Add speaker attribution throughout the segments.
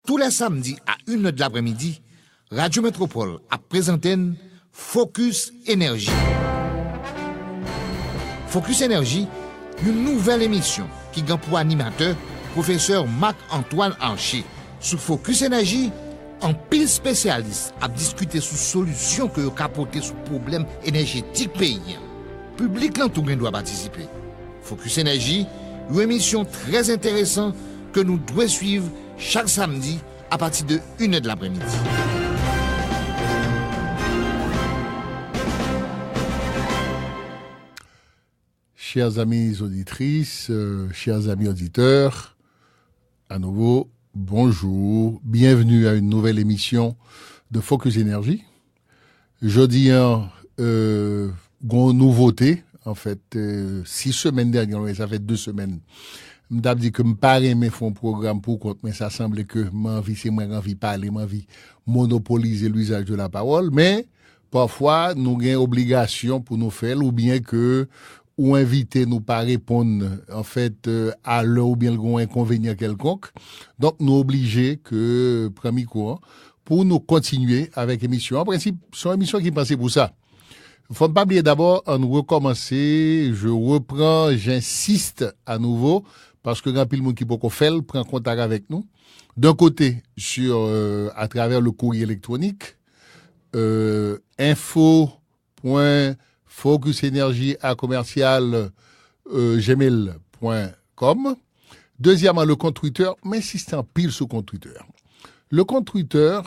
Speaker 1: Tous les samedis à 1h de l'après-midi, Radio Métropole a présenté Focus Énergie. Focus Énergie, une nouvelle émission qui a pour animateur professeur Marc-Antoine Anché. Sur Focus Énergie, un pile spécialiste a discuté sur solutions que vous capotez sur problème énergétique pays. Public l'entourage doit participer. Focus Énergie, une émission très intéressante que nous devons suivre chaque samedi à partir de 1h de l'après-midi.
Speaker 2: Chers amis auditrices, chers amis auditeurs, à nouveau, bonjour, bienvenue à une nouvelle émission de Focus Énergie. Jeudi, nouveauté, en fait, 6 semaines dernières, ça fait 2 semaines. M'd'a dit que m'pare mes fonds programme pour compte, mais ça semble que m'envie, c'est moi envie parler, m'envie monopoliser l'usage de la parole, mais parfois, nous avons obligation pour nous faire, ou bien que, ou inviter nous pas répondre, en fait, à l'heure ou bien le inconvénient quelconque. Donc, nous obligés que, premier cours, pour nous continuer avec l'émission. En principe, c'est une émission qui pensait pour ça. Faut pas oublier d'abord, en recommencer, je reprends, j'insiste à nouveau, parce que grand pile monde qui peut faire prend contact avec nous. D'un côté, à travers le courrier électronique, info.focusenergie@gmail.com. Deuxièmement, le compte Twitter, mais si c'est en pile sur compte Twitter. Le compte Twitter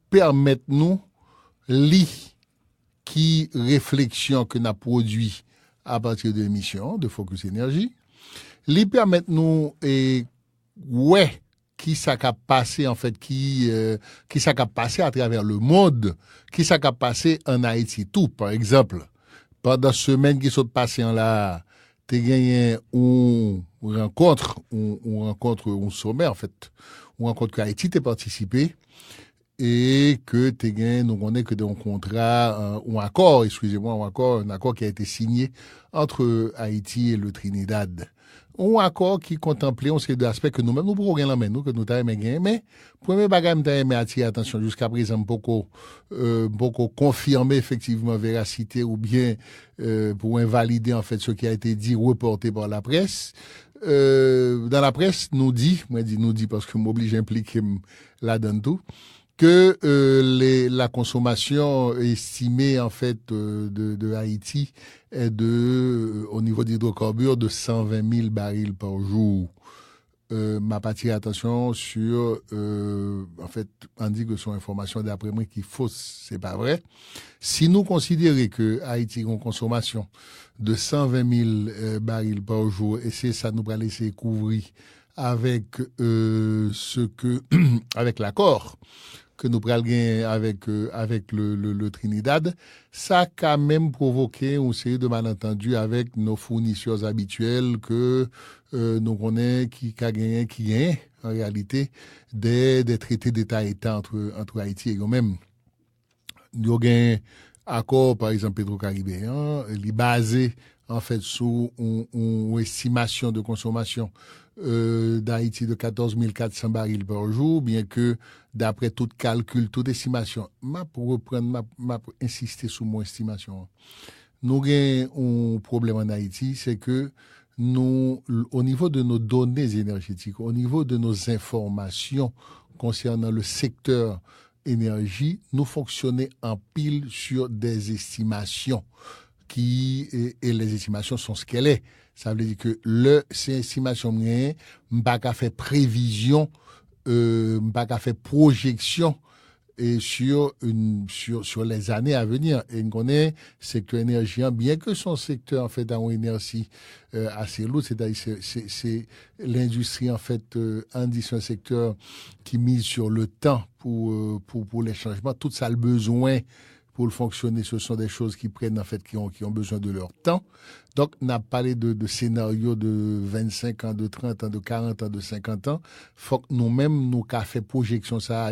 Speaker 2: permet nous qui réflexion que n'a produit à partir de l'émission de Focus Énergie, li permet nous qui ça qu'a passé en fait qui ça qu'a passé à travers le monde, qui ça qu'a passé en Haïti tout par exemple. Pendant semaine qui sont passées en là, t'es gagné un sommet en fait, une rencontre qu'Haïti t'es participé. Et que t'es gagné, nous on est que d'un contrat, un accord qui a été signé entre Haïti et le Trinidad. Un accord qui contemplait on sait deux aspects que nous-mêmes nous pourrons rien l'amener, nous que nous t'avons gagné, mais premier bagage nous t'avons attiré attention jusqu'à présent beaucoup confirmer effectivement véracité ou bien pour invalider en fait ce qui a été dit reporté par la presse. Dans la presse nous dit parce que m'oblige à impliquer là-dedans tout. Que la consommation estimée en fait de Haïti est au niveau d'hydrocarbures de 120 000 barils par jour. M'a attiré attention sur en fait on dit que son information d'après moi qui fausse, c'est pas vrai. Si nous considérons que Haïti a une consommation de 120 000 barils par jour et c'est ça nous va laisser couvrir avec avec l'accord que nous prenons avec le Trinidad, ça a quand même provoqué une série de malentendus avec nos fournisseurs habituels que nous connaissons qui gagnent en réalité des traités d'État-État entre Haïti et eux-mêmes. Nous avons un accord, par exemple, Petro-Caribéen, il est basé en fait sur une estimation de consommation d'Haïti de 14 400 barils par jour, bien que d'après tout calcul, toute estimation, pour insister sur mon estimation. Nous avons un problème en Haïti, c'est que nous, au niveau de nos données énergétiques, au niveau de nos informations concernant le secteur énergie, nous fonctionnons en pile sur des estimations et les estimations sont ce qu'elles est. Ça veut dire que ces estimations m'pas qu'à faire prévision, m'pas qu'à faire projection et sur les années à venir. Et on connaît secteur énergie, bien que son secteur en fait a une énergie assez lourde, c'est l'industrie en fait c'est un secteur qui mise sur le temps pour les changements. Tout ça le besoin pour le fonctionner, ce sont des choses qui prennent, en fait, qui ont besoin de leur temps. Donc, on a parlé de scénarios de 25 ans, de 30 ans, de 40 ans, de 50 ans. Faut que nous-mêmes, nous, qu'à fait projection ça,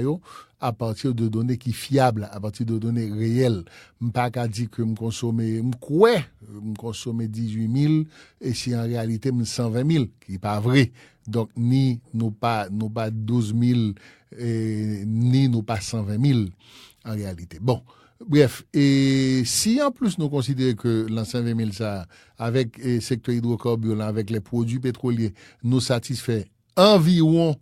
Speaker 2: à partir de données qui fiables, à partir de données réelles. M'pas qu'à dire que m'consomme 18 000, et si en réalité, 120 000, qui n'est pas vrai. Donc, ni nous pas 12 000, ni nous pas 120 000, en réalité. Bon. Bref, et si en plus nous considérons que l'ancien 20 000, ça, avec le secteur hydrocarbures, avec les produits pétroliers, nous satisfait environ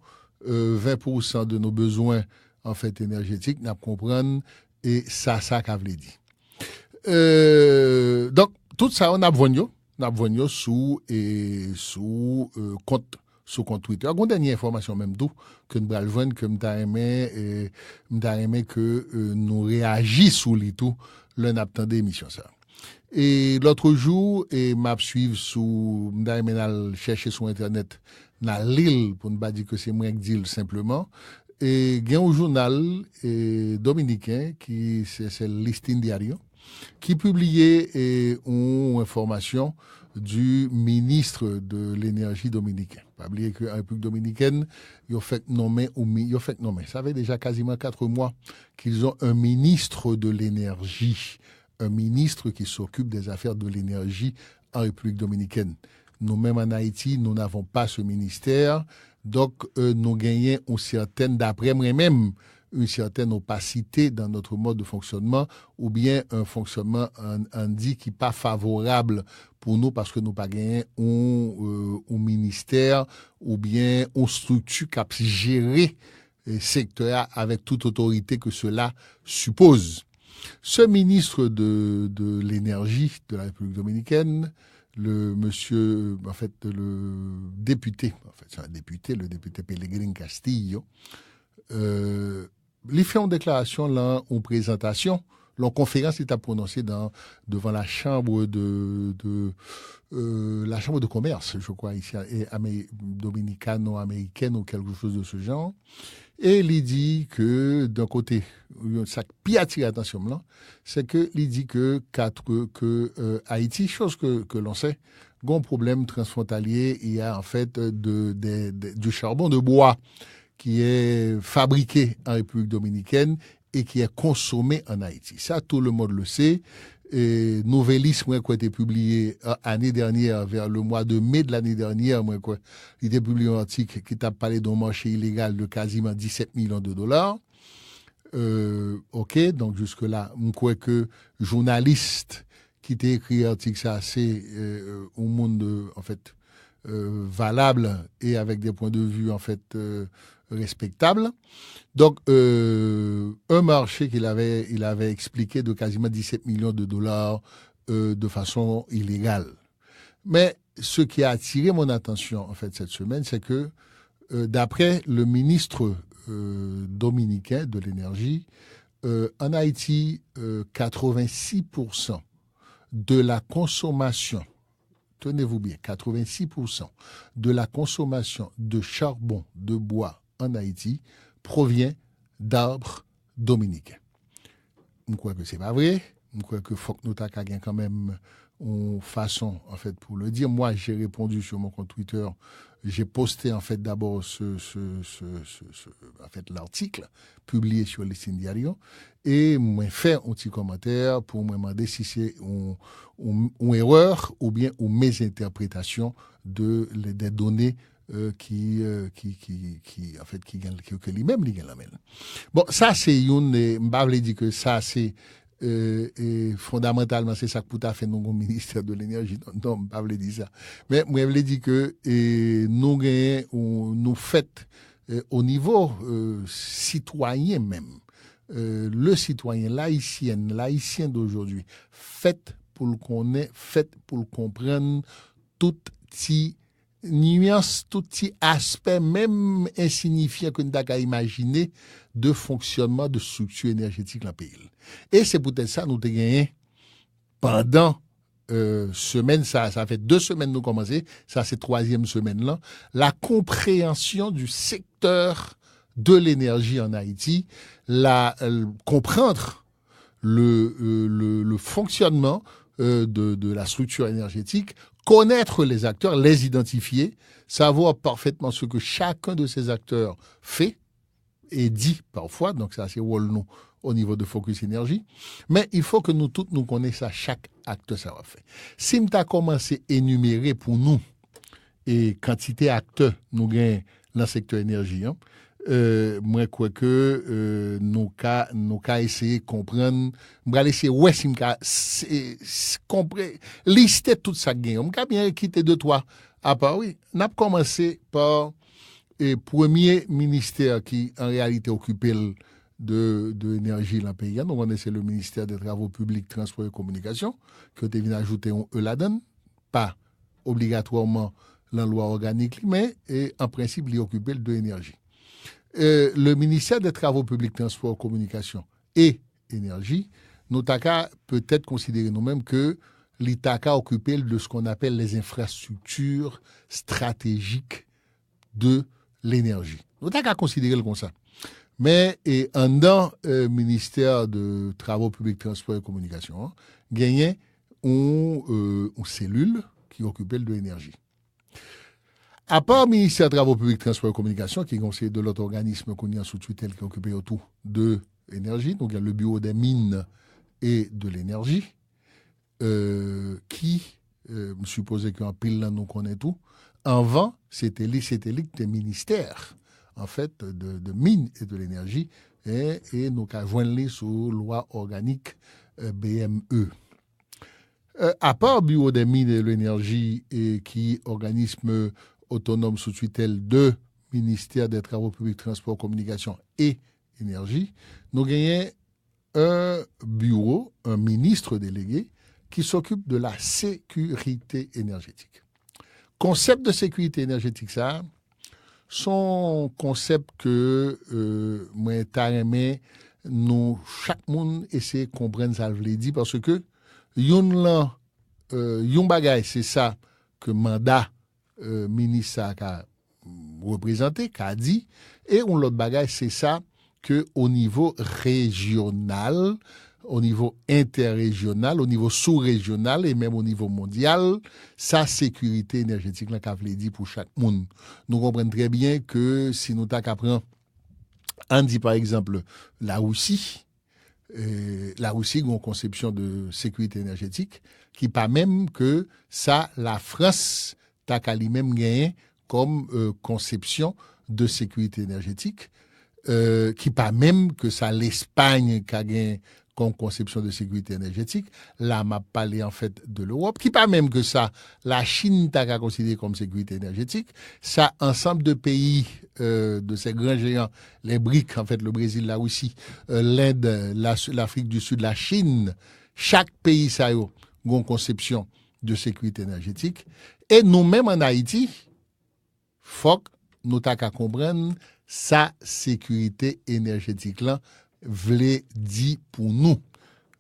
Speaker 2: 20% de nos besoins en fait énergétiques, nous comprenons et ça qu'a voulu dire. Donc tout ça on a besoin sous compte sur compte Twitter. Une dernière information même tout que nous allons joindre que m'ta aimé que nous réagissons sur les tout le n'attend d'émission ça. Et l'autre jour et m'a suivre sous m'ta aimé chercher sur internet dans l'île pour ne pas dire que c'est moi qui dis simplement et il y a un journal dominicain qui c'est le Listing Diario qui publiait une information du ministre de l'énergie dominicain. Pas oublier que la République dominicaine, ils ont fait nommer. Ça fait déjà quasiment 4 mois qu'ils ont un ministre de l'énergie, un ministre qui s'occupe des affaires de l'énergie en République dominicaine. Nous-mêmes en Haïti, nous n'avons pas ce ministère, donc nous gagnons d'après moi-même, une certaine opacité dans notre mode de fonctionnement ou bien un fonctionnement dit qui n'est pas favorable pour nous parce que nous pas gagné un ministère ou bien une structure qui a géré le secteur avec toute autorité que cela suppose. Ce ministre de l'énergie de la République dominicaine, le député Pellegrin Castillo, il fait une déclaration là, une présentation, la conférence est à prononcer devant la chambre de commerce, je crois ici, dominicano-américaine ou quelque chose de ce genre. Et il dit que d'un côté, ça qui attire l'attention là, c'est que il dit que Haïti, chose que l'on sait, un problème transfrontalier, il y a en fait du charbon de bois qui est fabriqué en République dominicaine et qui est consommé en Haïti. Ça, tout le monde le sait. Nouvellisme qui a été publié l'année dernière, vers le mois de mai de l'année dernière, il a été publié un article qui t'a parlé d'un marché illégal de quasiment 17 millions de dollars. OK, donc jusque-là, je crois que journaliste qui t'a écrit l'article, ça, c'est un monde, en fait, valable et avec des points de vue, en fait, respectables. Donc, un marché il avait expliqué de quasiment 17 millions de dollars de façon illégale. Mais ce qui a attiré mon attention, en fait, cette semaine, c'est que, d'après le ministre dominicain de l'énergie, en Haïti, 86% de la consommation, tenez-vous bien, 86% de la consommation de charbon de bois en Haïti provient d'arbres dominicains. Je crois que c'est pas vrai. Je crois que faut que nous t'accueillions quand même une façon, en fait, pour le dire. Moi, j'ai répondu sur mon compte Twitter. J'ai posté, en fait, d'abord l'article publié sur le Listing Diario et j'ai fait un petit commentaire pour me demander si c'est une erreur ou bien une mésinterprétation des données que lui-même il gagne. Bon, ça c'est une m'avait dit que ça c'est fondamentalement c'est ça que tout à fait nous au ministère de l'énergie non m'avait dit ça. Mais moi je dit que nous fait au niveau citoyen même le citoyen l'haïtien d'aujourd'hui fait pour le connaître, fait pour le comprendre tout petit nuance, tout petit aspect, même insignifiant que nous avons imaginé de fonctionnement de structure énergétique dans le pays. Et c'est peut-être ça nous avons gagné pendant semaine, ça fait 2 semaines nous commencer, ça c'est 3e semaine là, la compréhension du secteur de l'énergie en Haïti, comprendre le fonctionnement de la structure énergétique, connaître les acteurs, les identifier, savoir parfaitement ce que chacun de ces acteurs fait et dit parfois, donc ça c'est rôle nous au niveau de Focus Énergie, mais il faut que nous tous nous connaissions chaque acteur ça va faire. Si nous avons commencé à énumérer pour nous et quantité acteurs nous gagnons dans le secteur énergie, moi crois que nous ca essayer comprendre, m'ra laisser ouais si m'ca comprendre lister tout ça gagne. On ca bien quitter deux trois à part oui, n'a commencé par premier ministère qui en réalité occupait de l'énergie dans le pays. Donc on c'est le ministère des Travaux publics, Transport et Communication qui a venu ajouter un E là-dedans, pas obligatoirement dans la loi organique, mais en principe il occupait de l'énergie. Le ministère des Travaux publics, Transport, Communication et Énergie, nous avons peut-être considéré nous-mêmes que l'État a occupé de ce qu'on appelle les infrastructures stratégiques de l'énergie. Nous avons considéré comme ça. Mais en dans le ministère de Travaux publics, Transport et Communication, gagnait une cellule qui occupait de l'énergie. À part le ministère des Travaux publics, Transport et Communication, qui est conseiller de l'autre organisme qu'on a sous tutelle qui est occupé autour de l'énergie, donc il y a le bureau des mines et de l'énergie, qui, je suppose qu'en pile là, nous connaissons tout. Avant, c'était des ministères, en fait, de mines et de l'énergie, et nous avons joint sous loi organique BME. À part le bureau des mines et de l'énergie, et qui organisme autonome sous tutelle de ministère des Travaux publics, Transport, Communication et Énergie, nous gagnons un bureau, un ministre délégué qui s'occupe de la sécurité énergétique. Concept de sécurité énergétique, ça, son concept que moi t'aimé nous chaque monde essaie de comprendre ça veut dire parce que yon bagay c'est ça que mandat ministre a représenté, qu'a dit, et on l'autre bagage, c'est ça que au niveau régional, au niveau interrégional, au niveau sous-régional et même au niveau mondial, sa sécurité énergétique, là, qu'a dit pour chaque monde. Nous comprenons très bien que si nous t'apprenons, on dit par exemple la Russie a une conception de sécurité énergétique qui pas même que ça, la France t'as qu'à lui-même gagné comme conception de sécurité énergétique, qui pas même que ça l'Espagne qui a gagné comme conception de sécurité énergétique. Là, m'a parlé en fait de l'Europe, qui pas même que ça la Chine t'a qu'à considérer comme sécurité énergétique. Ça, ensemble de pays de ces grands géants, les BRICS, en fait, le Brésil, la Russie, l'Inde, l'Afrique du Sud, la Chine, chaque pays ça a une conception de sécurité énergétique. Et nous-mêmes en Haïti, faut que nous t'as qu'à comprendre sa sécurité énergétique là, v'lait dit pour nous.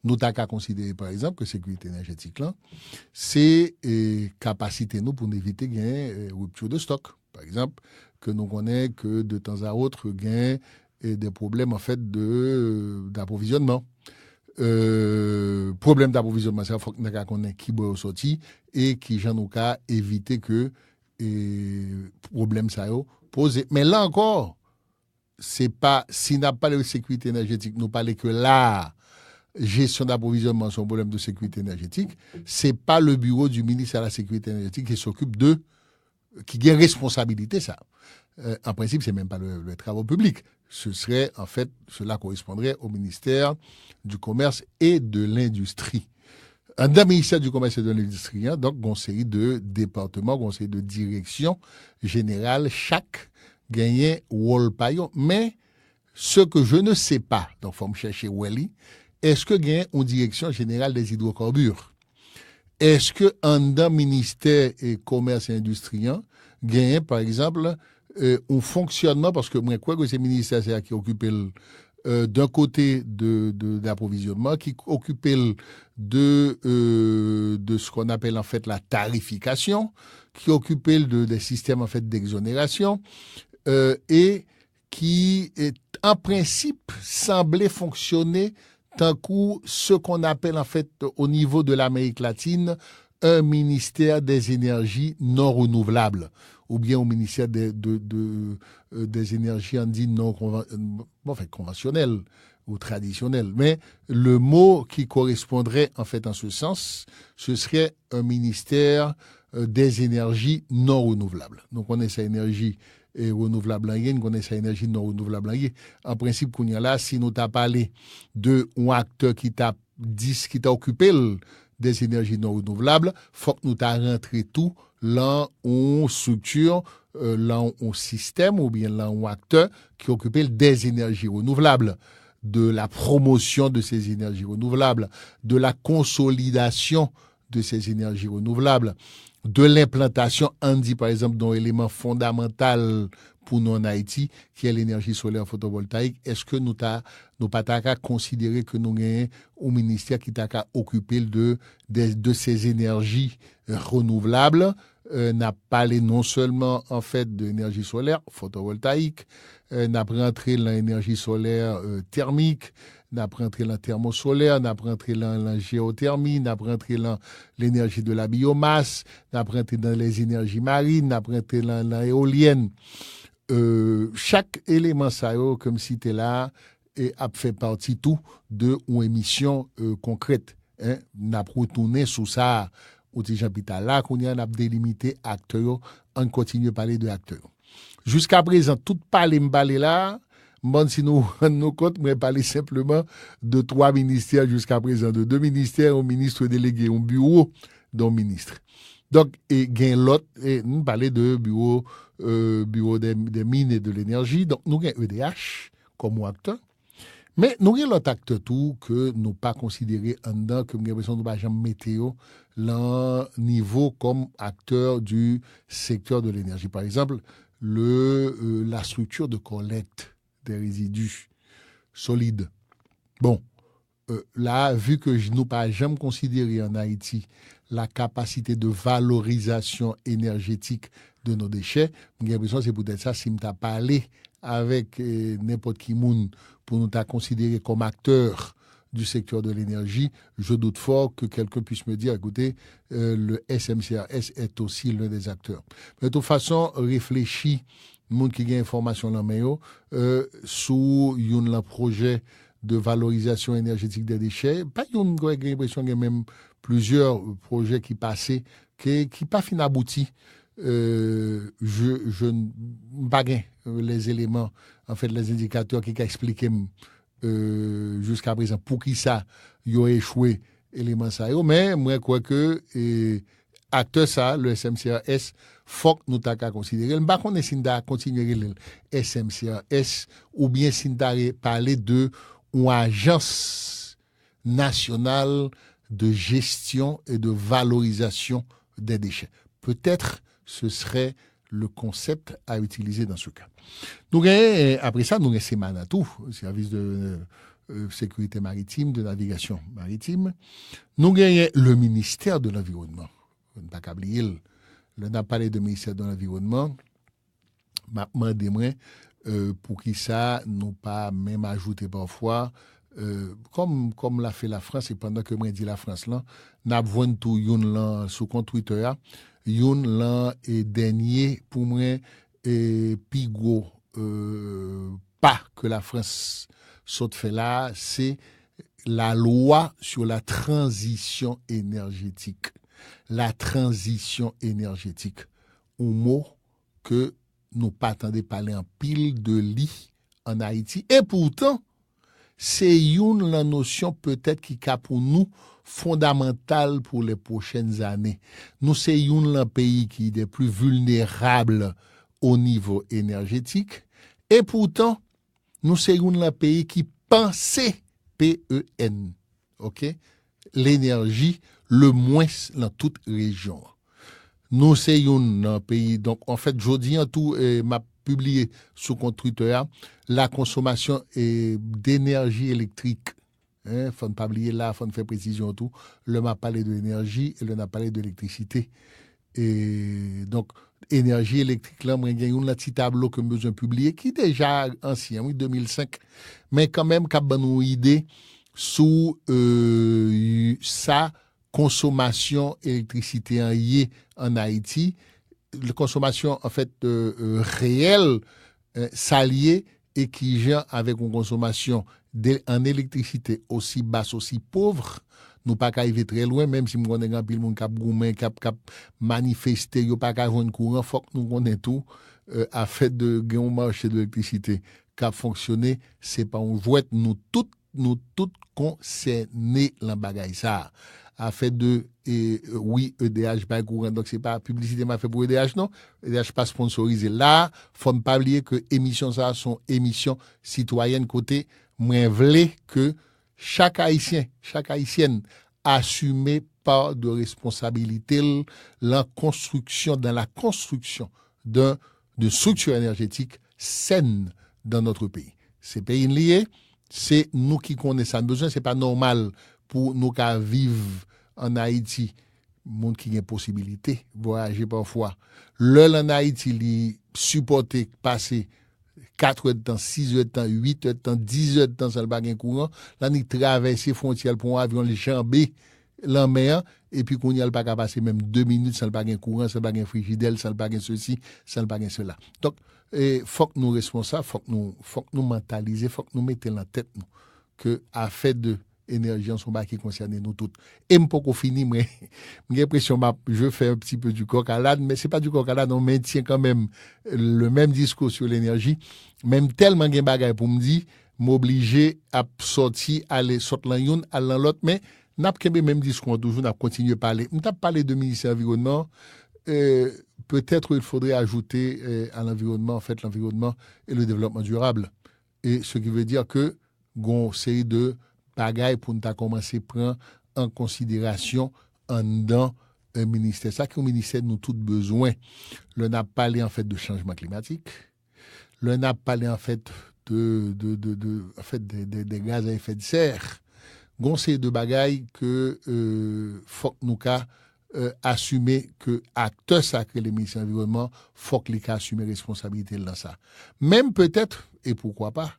Speaker 2: Nous t'as qu'à considérer par exemple que sécurité énergétique là, c'est capacité nous pour éviter gain rupture de stock. Par exemple, que nous connaissons que de temps à autre gain des problèmes en fait d'approvisionnement. Problème d'approvisionnement, c'est faut que nous connaissons qui boit au sorti et qui j'en nous cas éviter que problème ça yo pose. Mais là encore, c'est pas si n'a pas de sécurité énergétique, nous parler que là gestion d'approvisionnement son problème de sécurité énergétique, c'est pas le bureau du ministre à la sécurité énergétique qui s'occupe qui a responsabilité ça. En principe, c'est même pas le travaux public. Cela correspondrait au ministère du Commerce et de l'Industrie. Dans le ministère du Commerce et de l'Industrie, donc, une série de départements, une série de directions générales, chaque gagnait rôle paillon. Mais ce que je ne sais pas, donc, il faut me chercher Welly, est-ce que gagne une direction générale des hydrocarbures? Est-ce que, dans le ministère du Commerce et Industrie, gagne, par exemple, un fonctionnement, parce que moi, quoi que c'est le ministère qui occupe d'un côté de l'approvisionnement, qui occupe de ce qu'on appelle en fait la tarification, qui occupe des systèmes en fait d'exonération, et qui en principe semblait fonctionner tant que ce qu'on appelle en fait au niveau de l'Amérique latine un ministère des énergies non renouvelables ou bien au ministère des énergies on dit non conventionnelles ou traditionnelles. Mais le mot qui correspondrait en fait en ce sens, ce serait un ministère des énergies non renouvelables. Donc on est sa énergie renouvelable en yen, on est sa énergie non renouvelable en yen. En principe, qu'on y a là, si nous t'a parlé de un acteur qui t'a occupé des énergies non renouvelables, faut que nous t'a rentré tout là on structure, là on système ou bien là on acteur qui occupe des énergies renouvelables, de la promotion de ces énergies renouvelables, de la consolidation de ces énergies renouvelables, de l'implantation, on dit par exemple, d'un élément fondamental pour nous en Haïti, qui est l'énergie solaire photovoltaïque. Est-ce que nous pas qu'à considérer que nous avons un ministère qui t'a qu'à occuper de ces énergies renouvelables? N'a parlé non seulement en fait de l'énergie solaire photovoltaïque, n'a rentré dans l'énergie solaire thermique, n'a rentré dans thermosolaire, n'a rentré dans la géothermie, n'a rentré dans l'énergie de la biomasse, n'a rentré dans les énergies marines, n'a rentré dans l'éolienne. Chaque élément ça comme si tu es là et a fait partie tout de une émission concrète. N'a retourné sous ça au Jean-Pita là qu'on y a délimité acteurs, on continue à parler de acteurs. Jusqu'à présent, tout parler là, bon, si nous compte, mais parler simplement de 3 ministères jusqu'à présent, de 2 ministères, un ministre délégué, un bureau d'un ministre. Donc, et gain l'autre, et nous parler de bureau des mines et de l'énergie. Donc, nous avons EDH comme acteur. Mais nous avons l'autre acteur tout que nous pas considéré en dedans, que nous avons besoin de pas jamais météo, le niveau comme acteur du secteur de l'énergie. Par exemple, la structure de collecte des résidus solides. Bon, là, vu que je n'ai pas jamais considéré en Haïti la capacité de valorisation énergétique de nos déchets, j'ai l'impression que c'est peut-être ça, si je t'ai parlé avec n'importe qui moun pour nous t'a considéré comme acteur du secteur de l'énergie, je doute fort que quelqu'un puisse me dire, écoutez, le SMCRS est aussi l'un des acteurs. Mais de toute façon, réfléchis, le monde qui a information dans le sous un projet de valorisation énergétique des déchets, pas une l'impression qu'il y a même plusieurs projets qui passaient, qui pas fin abouti. Je ne pas les éléments, en fait, les indicateurs qui expliquent jusqu'à présent pour qui ça y a échoué élément ça mais moi crois que acteur ça le SMCRS faut que nous t'a considérer pas qu'on est si continuer le SMCRS ou bien si t'a parler de une agence nationale de gestion et de valorisation des déchets. Peut-être ce serait le concept à utiliser dans ce cas. Nous après ça, nous avons Semanatou, service de sécurité maritime, de navigation maritime. Nous avons le ministère de l'Environnement. On ne pas oublier, on a parlé de ministère de l'Environnement. Maintenant, pour qui ça, nous pas même ajouter parfois, comme l'a fait la France, et pendant que moi dis la France là, n'a vu tout yon là sur compte Twitter, yon là est dernier pour moi et pigo pas que la France saute fait là, c'est la loi sur la transition énergétique. La transition énergétique, un mot que nous pas attendez parler en pile de lit en Haïti et pourtant c'est une la notion peut-être qui est pour nous fondamentale pour les prochaines années. Nous c'est un pays qui est des plus vulnérables au niveau énergétique et pourtant nous c'est un pays qui pensait PEN, OK, l'énergie le moins dans toute région. Nous c'est un pays donc en fait jodi en tout m'a publié sur compte Twitter la consommation d'énergie électrique. Faut ne pas oublier là, faut faire précision tout. Le m'a parlé de l'énergie et le n'a parlé de l'électricité. Et donc énergie électrique là, moi j'ai un petit tableau que besoin publier qui déjà ancien, oui 2005, mais quand même qu'a bonne idée sous sa consommation électricité en Haïti, la consommation en fait réelle s'allier et qui gère avec une consommation en électricité aussi basse, aussi pauvre, nous pas arriver très loin, même si nous connaissons un pile monde cap gourmet, cap manifester, yo pas qu'à joindre courant, faut que nous connaissons tout à fait de gain marché de l'électricité qui a fonctionné, c'est pas on voit nous toutes concernés dans bagaille ça. A fait de oui EDH pas courant, donc c'est pas publicité m'a fait pour EDH non, EDH pas sponsorisé là, faut pas oublier que émissions ça sont émissions citoyennes côté moins vle que chaque haïtien, chaque haïtienne assumer part de responsabilité dans la construction de structures énergétiques saines dans notre pays. Ces pays liés, c'est nous qui connaissons besoin, c'est pas normal pour nous qui vivre en Haïti, monde qui a possibilité voyager parfois. L'heure en Haïti, li supporter passer 4 heures de temps, 6 heures de temps, 8 heures de temps, 10 heures de temps sans le bagage courant, là ni traverser frontière pour un avion les jambes la mer et puis qu'on y a pas qu'à passer même 2 minutes sans le bagage courant, sans le bagage frigidaire, sans le bagage ceci, sans le bagage cela. Donc faut que nous responsables, faut que nous mentaliser, faut que nous mettions en tête nous que à fait de énergie en son bas qui concerne nous toutes. Et m'pas qu'on finit, moi, j'ai l'impression je fais un petit peu du coq à l'âne, mais c'est pas du coq à l'âne, on maintient quand même le même discours sur l'énergie, même tellement gen bagay pour me dire, m'obliger à sortir, aller sortir l'un, aller l'autre, mais n'a pas le même discours, toujours n'a continué à parler. On t'a parlé de ministère de l'environnement, peut-être il faudrait ajouter à l'environnement, en fait, l'environnement et le développement durable. Et ce qui veut dire que, gon série de bagaille pour nous commencer à prendre en considération en dans un ministère. Ça qui est un ministère nous tous besoin. Le n'a parlé en fait de changement climatique. Le n'a parlé en fait des gaz à effet de serre. Goncer de bagaille que faut que nous assumer que acteur sacré le ministère de l'environnement faut que les cas assumer responsabilité dans ça. Même peut-être et pourquoi pas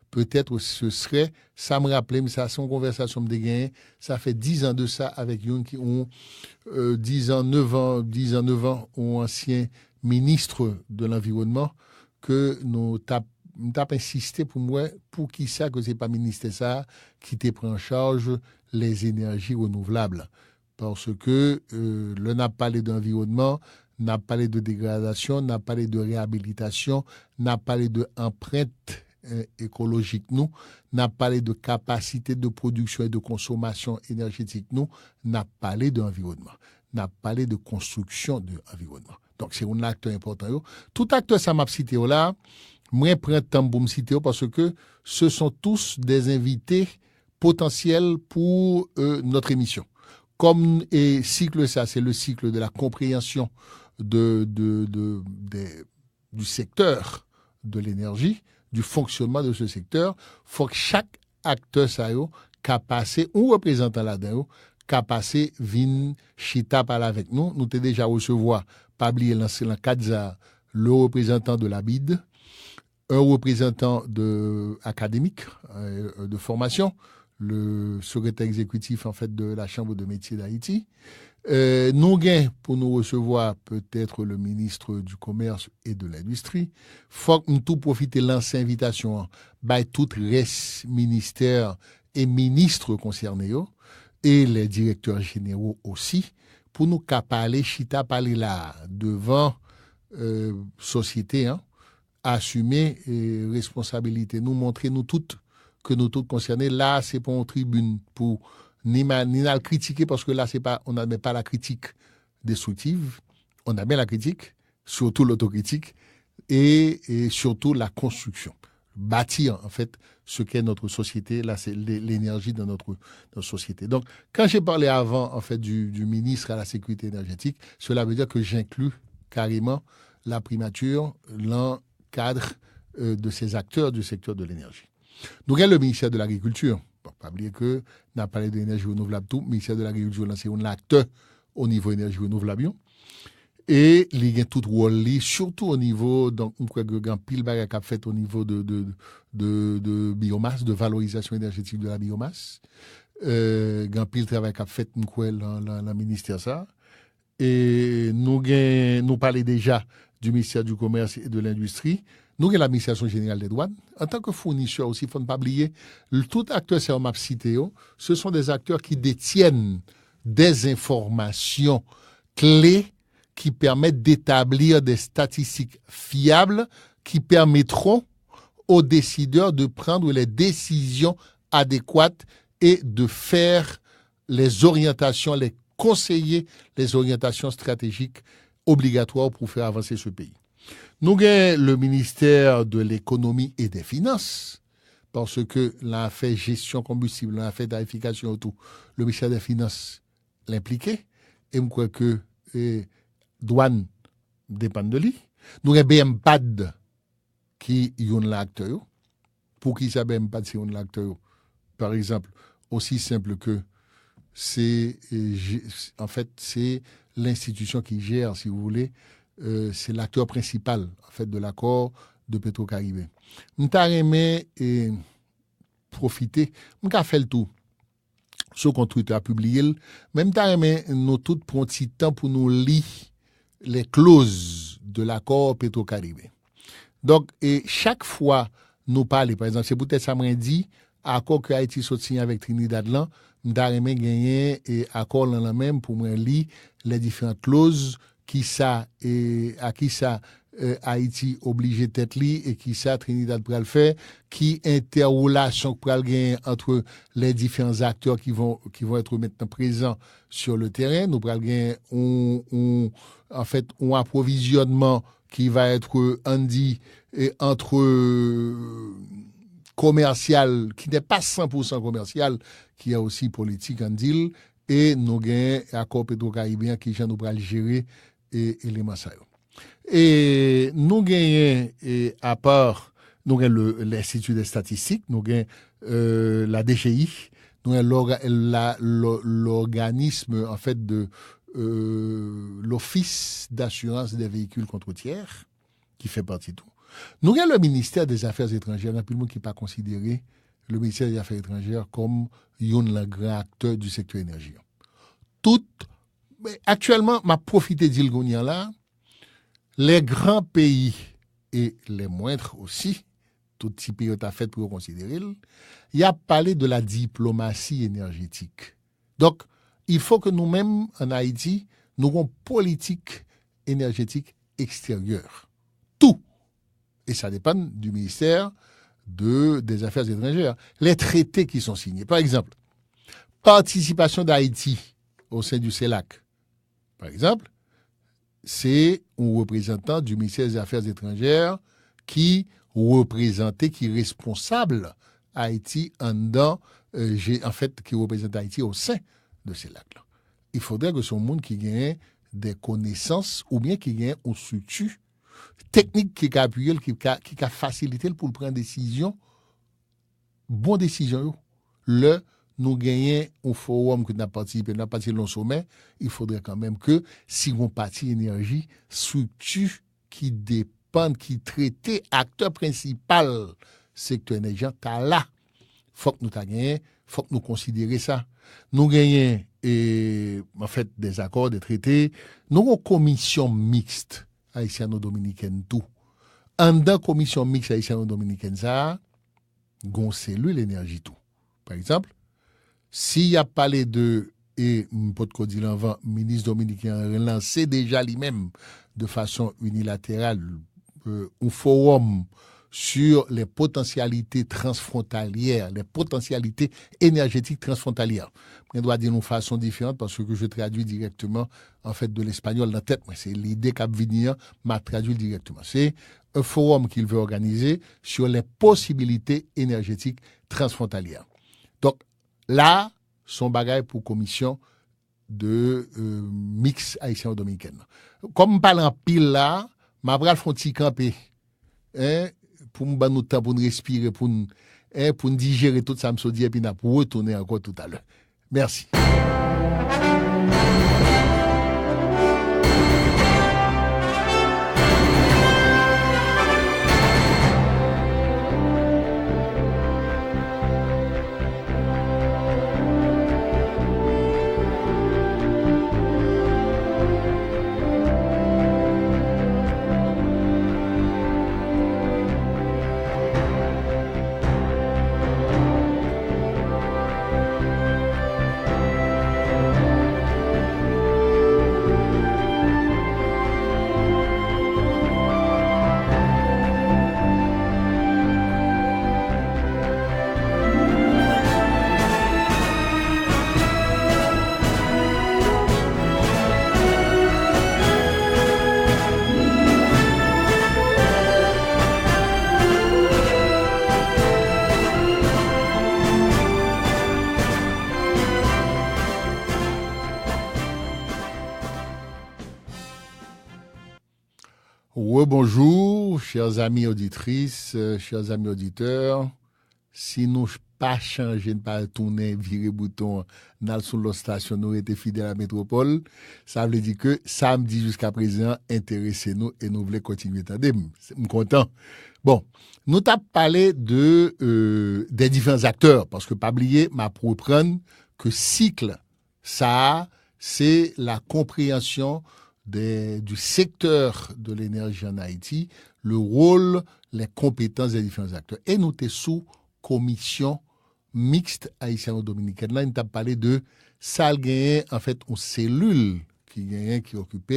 Speaker 2: peut-être ce serait, ça me rappelait, mais ça, c'est une conversation de gagné, ça fait 10 ans de ça avec Youn qui ont 10 ans, 9 ans, ont ancien ministre de l'Environnement, que nous tapons insisté pour moi, pour qui ça, que c'est pas ministre ça, qui te prend en charge les énergies renouvelables. Parce que le n'a parlé d'environnement, n'a parlé de dégradation, n'a parlé de réhabilitation, n'a parlé de empreinte écologique nous, n'a parlé de capacité de production et de consommation énergétique nous, n'a parlé d'environnement, n'a parlé de construction de l'environnement. Donc c'est un acteur important. Tout acteur ça m'a cité là, moi prends temps pour me citer parce que ce sont tous des invités potentiels pour notre émission. Comme et cycle ça, c'est le cycle de la compréhension du secteur de l'énergie, du fonctionnement de ce secteur, faut que chaque acteur ça yo capacité ou représentant là-dedans capacité vinn chita parler avec nous t'ai déjà recevoir pas oublier dans le cadre le représentant de la BID, un représentant de académique de formation, le secrétaire exécutif en fait de la Chambre de métiers d'Haïti. Nous gain pour nous recevoir peut-être le ministre du Commerce et de l'Industrie. Faut que nous tout profiter de l'ancienne invitation by tout reste ministère et ministres concernés et les directeurs généraux aussi pour nous parler chita parler là devant société assumer responsabilité nous montrer nous toutes que nous tous concernés là c'est pas une tribune pour ni la critiquer parce que là c'est pas on n'admet pas la critique destructive, on admet la critique, surtout l'autocritique et surtout la construction, bâtir en fait ce qu'est notre société, là c'est l'énergie dans notre société. Donc quand j'ai parlé avant en fait du ministre à la sécurité énergétique, cela veut dire que j'inclus carrément la primature dans cadre de ces acteurs du secteur de l'énergie. Nous avons le ministère de l'Agriculture. Pas oublier que n'a parlé de l'énergie renouvelable tout, le ministère de l'Agriculture lancé un acteur au niveau énergie renouvelable. et il y a tout rôle li, surtout au niveau donc on croit que grand pile bagage qu'a fait au niveau de biomasse, de valorisation énergétique de la biomasse. Grand pile travail qu'a fait on croit la ministère ça. Et nous parler déjà du ministère du commerce et de l'industrie. Nous avons l'administration générale des douanes. En tant que fournisseur aussi, il ne faut pas oublier, tout acteur, c'est un map cité, ce sont des acteurs qui détiennent des informations clés qui permettent d'établir des statistiques fiables qui permettront aux décideurs de prendre les décisions adéquates et de faire les orientations, les conseiller les orientations stratégiques obligatoires pour faire avancer ce pays. Nous avons le ministère de l'économie et des finances, parce que l'on fait gestion combustible, l'on fait tarification et tout. Le ministère des finances l'impliqué, et je crois que douane dépend de lui. Nous avons BMPAD qui est un acteur. Pour qui ça BMPAD c'est un acteur? Par exemple, aussi simple que c'est l'institution qui gère, si vous voulez, c'est l'acteur principal en fait de l'accord de Petro-Caribé. Nous avons aimé profiter, nous avons fait le tout. Ce qu'on a publié, même nous avons aimé nous tous prendre un petit temps pour nous lire les clauses de l'accord Petro-Caribé. Donc, et chaque fois nous parlons, par exemple, c'est peut-être ça m'a dit, accord que Haïti signé avec Trinidad là, nous avons gagné et accord là même pour me lire les différentes clauses qui ça et à qui ça Haïti obligé tête li et qui ça Trinidad pral faire, qui interrelation pral gagner entre les différents acteurs qui vont être maintenant présents sur le terrain. Nous pral gagner un approvisionnement qui va être entre commercial, qui n'est pas 100% commercial, qui est aussi politique en deal, et nous avons l'accord Petro-Caribéen qui nous pral gérer et éléments ça. Et nous gagnons, à part, nous avons l'Institut des statistiques, nous avons la DGI, nous avons l'organisme, en fait, de l'Office d'assurance des véhicules contre tiers, qui fait partie de tout. Nous avons le ministère des Affaires étrangères, un peu le monde qui n'est pas considéré le ministère des Affaires étrangères comme un grand acteur du secteur énergie. Actuellement, m'a profité d'Ilgonian là, les grands pays et les moindres aussi, tout petit pays a fait pour considérer, il y a parlé de la diplomatie énergétique. Donc, il faut que nous-mêmes, en Haïti, nous ayons une politique énergétique extérieure. Tout. Et ça dépend du ministère des Affaires étrangères. Les traités qui sont signés. Par exemple, participation d'Haïti au sein du CELAC. Par exemple, c'est un représentant du ministère des Affaires étrangères qui est responsable Haïti qui représente Haïti au sein de ces lacs-là. Il faudrait que ce monde qui gagne des connaissances ou bien qui gagne une structure technique qui a appuyé, qui a facilité pour prendre des décisions, bonnes décisions. Nous gagnons un forum que nous avons participé dans le sommet, il faudrait quand même que, si on partit énergie, structure qui dépend, qui traite, acteur principal, secteur énergie, t'as là. Faut que nous gagné, faut que nous considérions ça. Nous gagnons, en fait, des accords, des traités. Nous avons une commission mixte haïtiano-dominicaine tout. En dans commission mixte haïtiano-dominicaine ça, gon cellule énergie tout. Par exemple, s'il y a parlé de, et peut dire l'avant, ministre dominicain a relancé déjà lui-même de façon unilatérale un forum sur les potentialités transfrontalières, les potentialités énergétiques transfrontalières. Je dois dire d'une façon différente parce que je traduis directement en fait de l'espagnol dans la tête, mais c'est l'idée qu'a venir m'a traduit directement. C'est un forum qu'il veut organiser sur les possibilités énergétiques transfrontalières. Donc là, son bagage pour commission de mix haïtien-dominicaine. Comme je parle en pile là, ma bral font petit camper. Pour nous donner temps pour nous respirer, pour nous digérer tout ça, me dit, et puis nous pour retourner encore tout à l'heure. Merci. Rebonjour, chers amis auditrices, chers amis auditeurs. Si nous pas changé, ne pas tourner, virer bouton, dans sous la station, nous étions fidèles à la métropole, ça veut dire que samedi jusqu'à présent, intéressez-nous et nous voulons continuer. Attendez, je suis content. Bon, nous t'avons parlé des différents acteurs, parce que pas oublier, m'a pour prendre que cycle, ça, c'est la compréhension du secteur de l'énergie en Haïti, le rôle, les compétences des différents acteurs. Et nous sommes sous commission mixte haïtiano-dominicaine. Là, nous avons parlé de ça en fait, une cellule qui occupe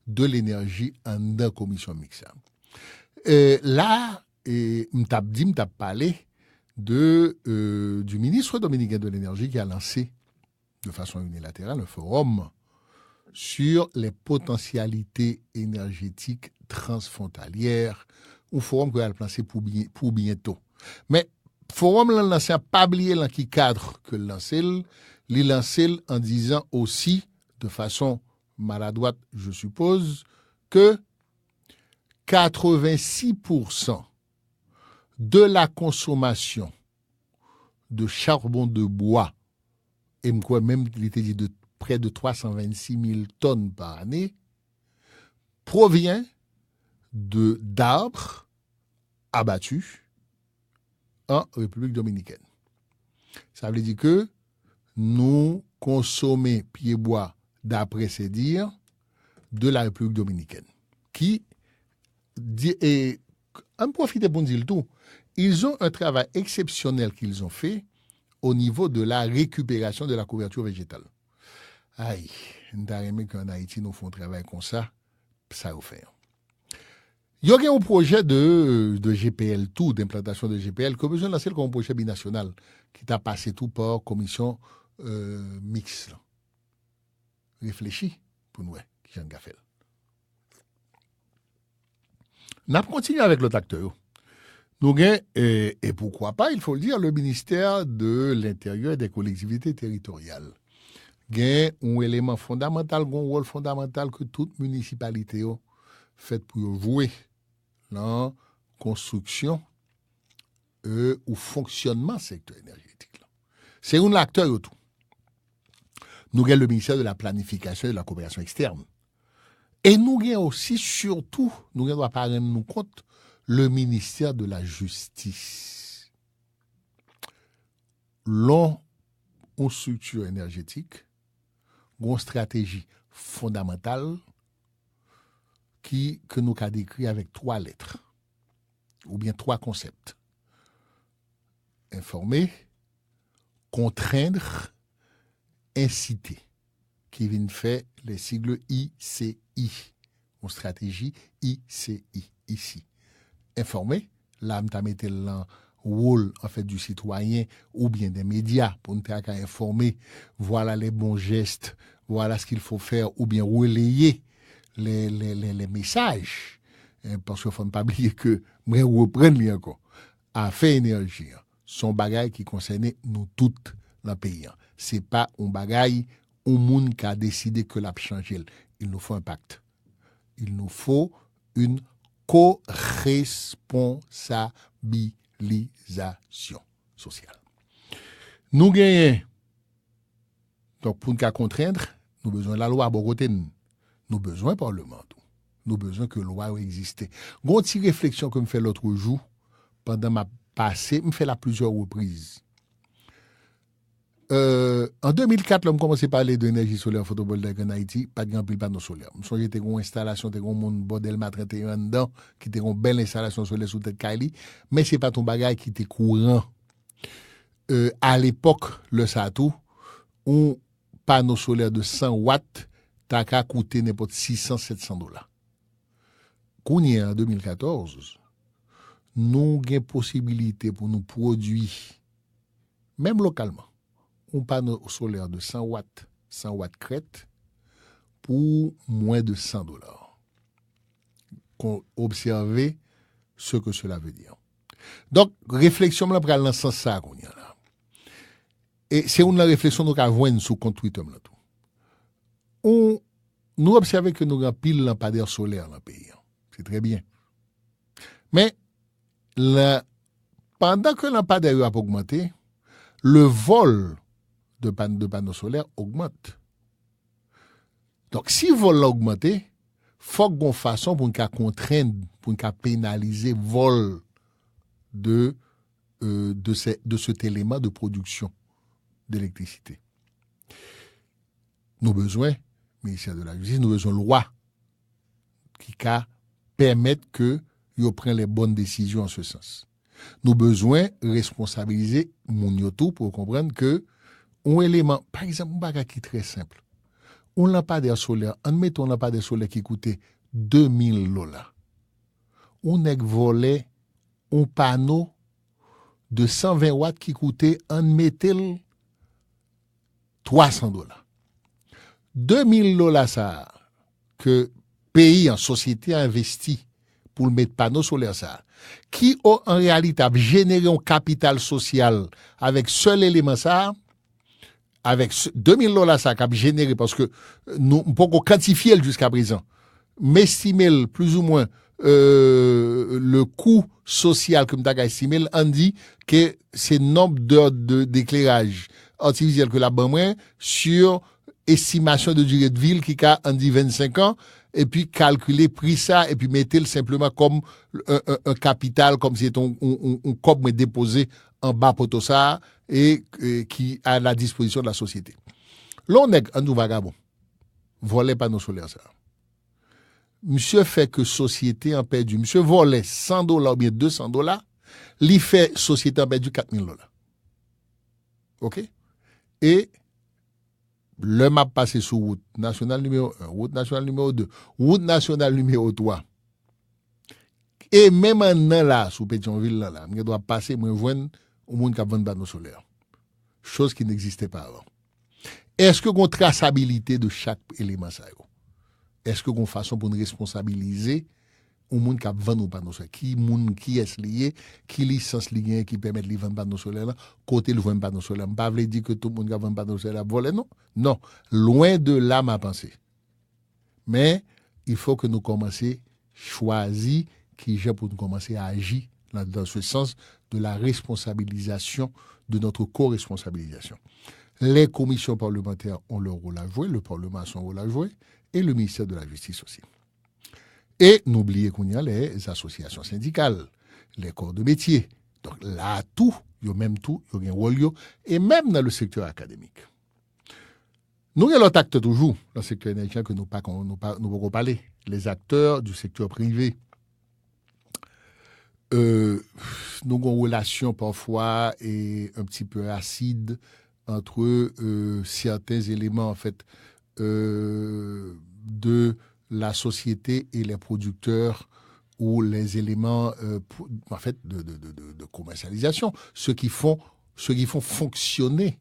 Speaker 2: de l'énergie en dans commission mixte. Là, nous avons parlé du ministre dominicain de l'énergie qui a lancé de façon unilatérale un forum sur les potentialités énergétiques transfrontalières, un forum qu'on a lancé pour bientôt. Mais forum l'a lancé pas oublier dans qui cadre que lancé en disant aussi de façon maladroite, je suppose, que 86% de la consommation de charbon de bois, et même il était dit de près de 326 000 tonnes par année, provient d'arbres abattus en République dominicaine. Ça veut dire que nous consommons pied-bois, d'après ces dires, de la République dominicaine. Qui dit, et en profiter pour dire tout, ils ont un travail exceptionnel qu'ils ont fait au niveau de la récupération de la couverture végétale. Aïe, nous avons aimé qu'en Haïti, nous faisons un travail comme ça va faire. Il y a un projet de GPL, tout, d'implantation de GPL, que besoin de lancer comme un projet binational, qui t'a passé tout par commission mixte. Réfléchis pour nous, qui j'en fait. Nous allons continuer avec l'autre acteur. Nous avons, et pourquoi pas, il faut le dire, le ministère de l'Intérieur et des collectivités territoriales. Il un élément fondamental, un rôle fondamental que toute municipalité a fait pour jouer dans la construction ou fonctionnement du secteur énergétique. C'est un acteur tout. Nous avons le ministère de la planification et de la coopération externe. Et nous avons aussi, surtout, nous devons pas nous compte, le ministère de la justice. Une structure énergétique, une stratégie fondamentale que nous avons décrit avec 3 lettres, ou bien 3 concepts. Informer, contraindre, inciter, qui viennent faire les sigles ICI, une stratégie ICI, ici. Informer, là, nous avons mis le rôle en fait, du citoyen ou bien des médias pour nous informer, voilà les bons gestes, voilà ce qu'il faut faire, ou bien relayer les messages. Parce qu'il ne faut pas oublier que, moi, reprendre encore, à faire énergie, son bagage qui concerne nous toutes dans le pays. Ce n'est pas un bagage où le monde qui a décidé que l'a changé. Il nous faut un pacte. Il nous faut une co-responsabilisation sociale. Nous gagnons. Donc, pour nous contraindre, nous avons besoin de la loi à bon côté. Nous avons besoin du Parlement. Nous avons besoin que la loi existe. Une petite réflexion que je me fais l'autre jour, pendant ma passée, je me fais la plusieurs reprises. En 2004, je commençais à parler d'énergie solaire photovoltaïque en Haïti, pas de grand pile panneau solaire. Je me une installation, un monde bordel ma 31 dedans, qui était une belle installation solaire sous tête Kaili, mais c'est pas ton bagage qui était courant. À l'époque, le Satou, un panneau solaire de 100 watts, t'as qu'à coûter n'importe $600-700. Qu'on en 2014, nous avons possibilité pour nous produire, même localement, un panneau solaire de 100 watts crête, pour moins de $100. Observez ce que cela veut dire. Donc, réflexion là pour dans ce sens ça qu'on y a là. Et c'est une réflexion nous avons sur compte Twitter là tout. Nous observons que nous avons pile lampadaire solaire dans le pays. c'est très bien. Mais pendant que le lampadaire a augmenté, le vol de panneaux solaires augmente. Donc, si le vol a augmenté, il faut qu'on ait une façon pour qu'on contraindre, pour qu'on pénaliser le vol de cet élément de production d'électricité. Nous avons besoin, ministère de la Justice, nous avons besoin de loi qui permettent que vous preniez les bonnes décisions en ce sens. Nous avons besoin de responsabiliser mon yotou pour comprendre que un élément, par exemple, un bagage qui est très simple. Un lampadaire solaire, admettons un lampadaire solaire qui coûtait $2,000. On a volé un panneau de 120 watts qui coûtait $300. $2,000 ça que pays en société a investi pour le mettre panneau solaire ça qui en réalité a généré un capital social avec seul élément ça avec $2,000 ça qu'a généré parce que nous pouvons quantifier jusqu'à présent mais estimer plus ou moins le coût social que m'ta estimé on dit que c'est nombre d'heures d'éclairage artificiel que la banque sur estimation de durée de vie qui a en dit 25 ans et puis calculer prix ça et puis mettez-le simplement comme un capital comme si c'était un cob déposé en bas pour ça et qui à la disposition de la société. Là on est un nouveau vagabond. Voler panneaux solaires ça. Monsieur fait que société en perdu. Monsieur volait $100 ou bien $200, il fait société en perdu $4,000. OK? Et le map passé sur route nationale numéro 1, route nationale numéro 2, route nationale numéro 3. Et même maintenant là, sous Pétionville, là, on doit passer, moi, joindre au monde qui a vendu panneaux solaires. Chose qui n'existait pas avant. Est-ce que qu'on traçabilité de chaque élément ça? Est-ce que qu'on façon pour nous responsabiliser au monde qui a vendu panneaux solaires? Qui est lié, qui licence lié qui permet de vendre panneaux solaires là, côté le vendre panneaux solaires. Pas veut dire que tout le monde qui a vendu panneaux solaires volé non. Non, loin de là ma pensée. Mais il faut que nous commencions choisir qui j'ai pour nous commencer à agir dans ce sens de la responsabilisation, de notre co-responsabilisation. Les commissions parlementaires ont leur rôle à jouer, le Parlement a son rôle à jouer, et le ministère de la Justice aussi. Et n'oubliez qu'on y a les associations syndicales, les corps de métier. Donc là, tout, il y a même tout, il y a un rôle, et même dans le secteur académique. Nous avons l'autre acteur toujours, dans le secteur énergétique que nous ne pouvons pas parler, les acteurs du secteur privé. Nous avons une relation parfois et un petit peu acide entre certains éléments en fait de la société et les producteurs ou les éléments en fait de commercialisation, ceux qui font fonctionner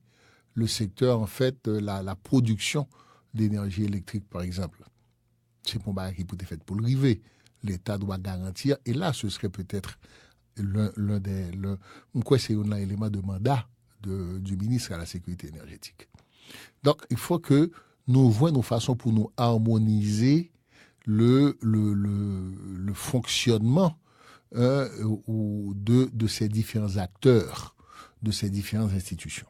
Speaker 2: le secteur en fait la production d'énergie électrique par exemple. C'est pour qui peut être fait pour le river. L'État doit garantir et là ce serait peut-être l'un des c'est un élément de mandat du ministre à la sécurité énergétique. Donc il faut que nous voyons nos façons pour nous harmoniser le fonctionnement de ces différents acteurs, de ces différentes institutions.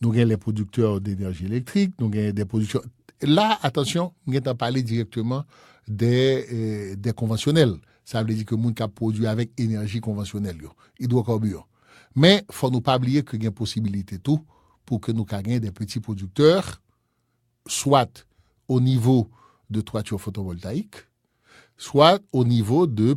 Speaker 2: Nous avons les producteurs d'énergie électrique, nous avons des producteurs. Là, attention, nous allons parler directement des conventionnels. Ça veut dire que les gens qui produit avec énergie conventionnelle, hydrocarbures. Mais il ne faut pas oublier qu'il y a une possibilité tout pour que nous ayons des petits producteurs, soit au niveau de toiture photovoltaïque, soit au niveau de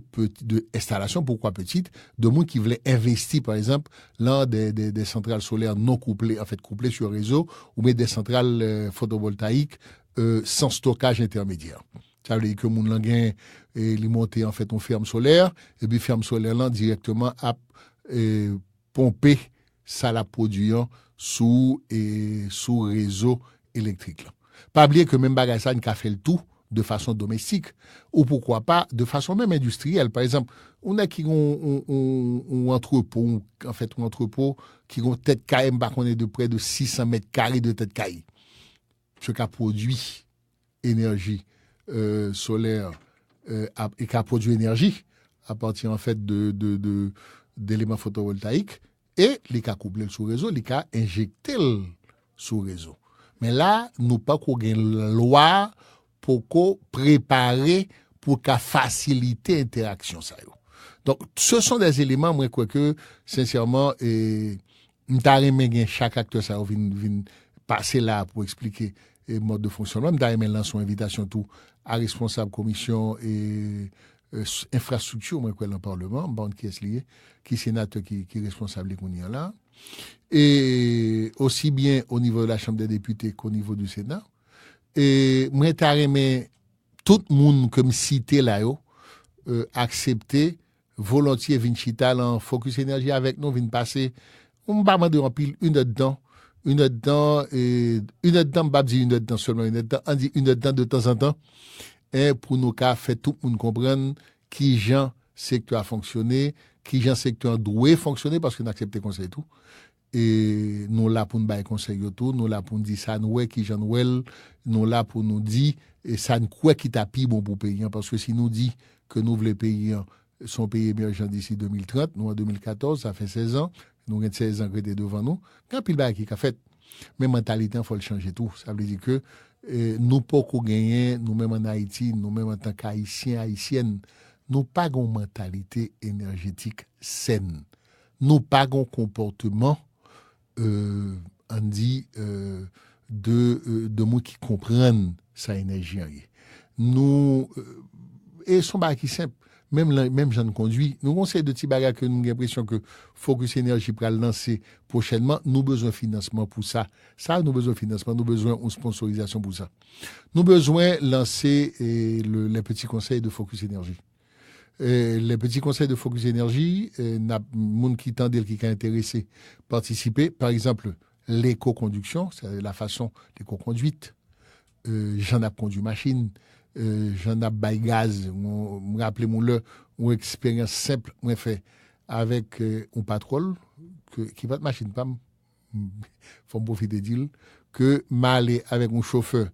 Speaker 2: installation, pourquoi petite, de gens qui voulaient investir, par exemple, dans des centrales solaires non couplées, en fait couplées sur le réseau, ou bien des centrales photovoltaïques sans stockage intermédiaire. Ça veut dire que mon languin il monte en fait une ferme solaire, et puis ferme solaire là directement à pomper ça la produisant sous réseau électrique. Là. Pas oublier que même bagage ça a fait le tout de façon domestique ou pourquoi pas de façon même industrielle. Par exemple, on a qui ont entrepôt, en fait un entrepôt qui ont tête caille de près de 600 mètres carrés de tête caille. Ce qui a produit énergie solaire et qui a produit énergie à partir en fait d'éléments photovoltaïques et les a couplé sous réseau, les a injecté sous réseau. Mais là, nous pas qu'on une loi pour qu'on préparer pour qu'à faciliter l'interaction ça yo. Donc ce sont des éléments moi quoi que sincèrement m'ta aimé chaque acteur ça vient passer là pour expliquer le mode de fonctionnement, m'ta aimé lancer une invitation tout à responsable commission et infrastructure moi quoi dans le parlement, bande qui est lié, qui sénateur qui responsable qu'on y a là. Et aussi bien au niveau de la Chambre des députés qu'au niveau du Sénat. Et moi t'as aimé tout le monde comme cité là yo accepter volontiers Vinchita en focus énergie avec nous vinn passer on va demander en pile une heure dedans pas dire une heure dedans seulement une heure dedans on dit une heure dedans de temps en temps et pour nous qu'a fait tout le monde comprendre qui gens secteur a fonctionné qui gens secteur doit fonctionner parce que n'accepter conseil tout et nous là pour nous bailler conseil tout nous là pour nous dire ça nous qui gens nous là pour nous dire et ça ne quoi qui t'a pire bon pour payer parce que si nous dit que nous voulons payer son pays émergent d'ici 2030 nous en 2014 ça fait 16 ans nous avons 16 ans qui étaient devant nous quand pile bail qui a fait mais mentalité il faut le changer tout ça veut dire que nous pas qu'on gagner nous même en Haïti nous même en tant qu'haïtiens haïtiennes nous pas une mentalité énergétique saine nous pas un comportement on dit de moi qui comprennent sa énergie nous et son bail qui simple même j'en conduis nous conseil de petit bagage que nous avons l'impression que Focus Énergie pour lancer prochainement nous besoin financement pour ça nous besoin financement nous besoin une sponsorisation pour ça nous besoin lancer les petits conseils de Focus Énergie. Les petits conseils de Focus Énergie, n'a monde qui tendait qui est intéressé participer par exemple l'éco-conduction, c'est la façon l'éco-conduite. J'en ai conduit machine, j'en ai bail gaz, me rappeler mon expérience simple moi fait avec un patrouille qui va de machine pas faut profiter dire que m'aller avec un chauffeur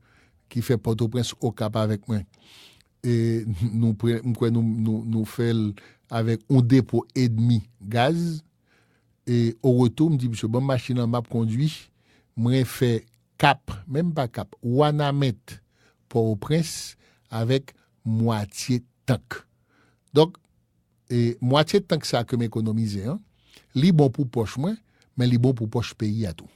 Speaker 2: qui fait Port-au-Prince au Cap avec moi et nous fait avec un dépôt et demi gaz et au retour me dit monsieur bon machine en m'a conduit moi fait Cap même pas Cap Ouanamet Port-au-Prince avec moitié tank donc et moitié tank ça que m'économiser li bon pour poche moins mais li bon pour poche pays à tout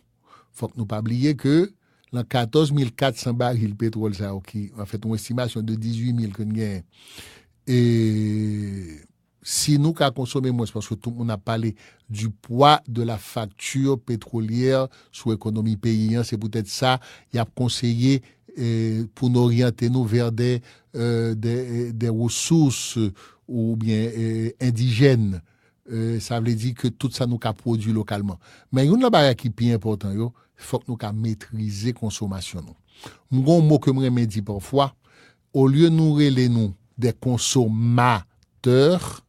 Speaker 2: faut que nous pas oublier que dans 14 400 barils pétrole ça qui a fait une estimation de 18 000 que nous gagne et si nous qu'a consommer moins parce que tout le monde a parlé du poids de la facture pétrolière sur l'économie paysan c'est peut-être ça il a conseillé pour nous orienter nous vers des ressources ou bien indigènes ça veut dire que tout ça nous qu'a produit localement mais une la qui est plus important il faut que nous qu'a maîtriser consommation nous un mot que me dit parfois au lieu nous reler nous des consommateurs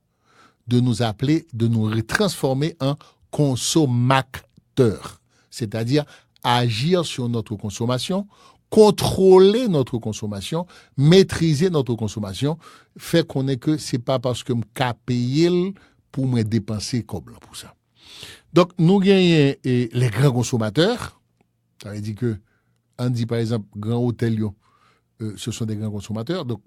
Speaker 2: de nous appeler de nous retransformer en consommateurs c'est-à-dire agir sur notre consommation contrôler notre consommation, maîtriser notre consommation, fait qu'on est que c'est pas parce que m'ka payer pour me dépenser comme pour ça. Donc nous gagnons les grands consommateurs, ça veut dire que on dit par exemple grand hôtel ce sont des grands consommateurs. Donc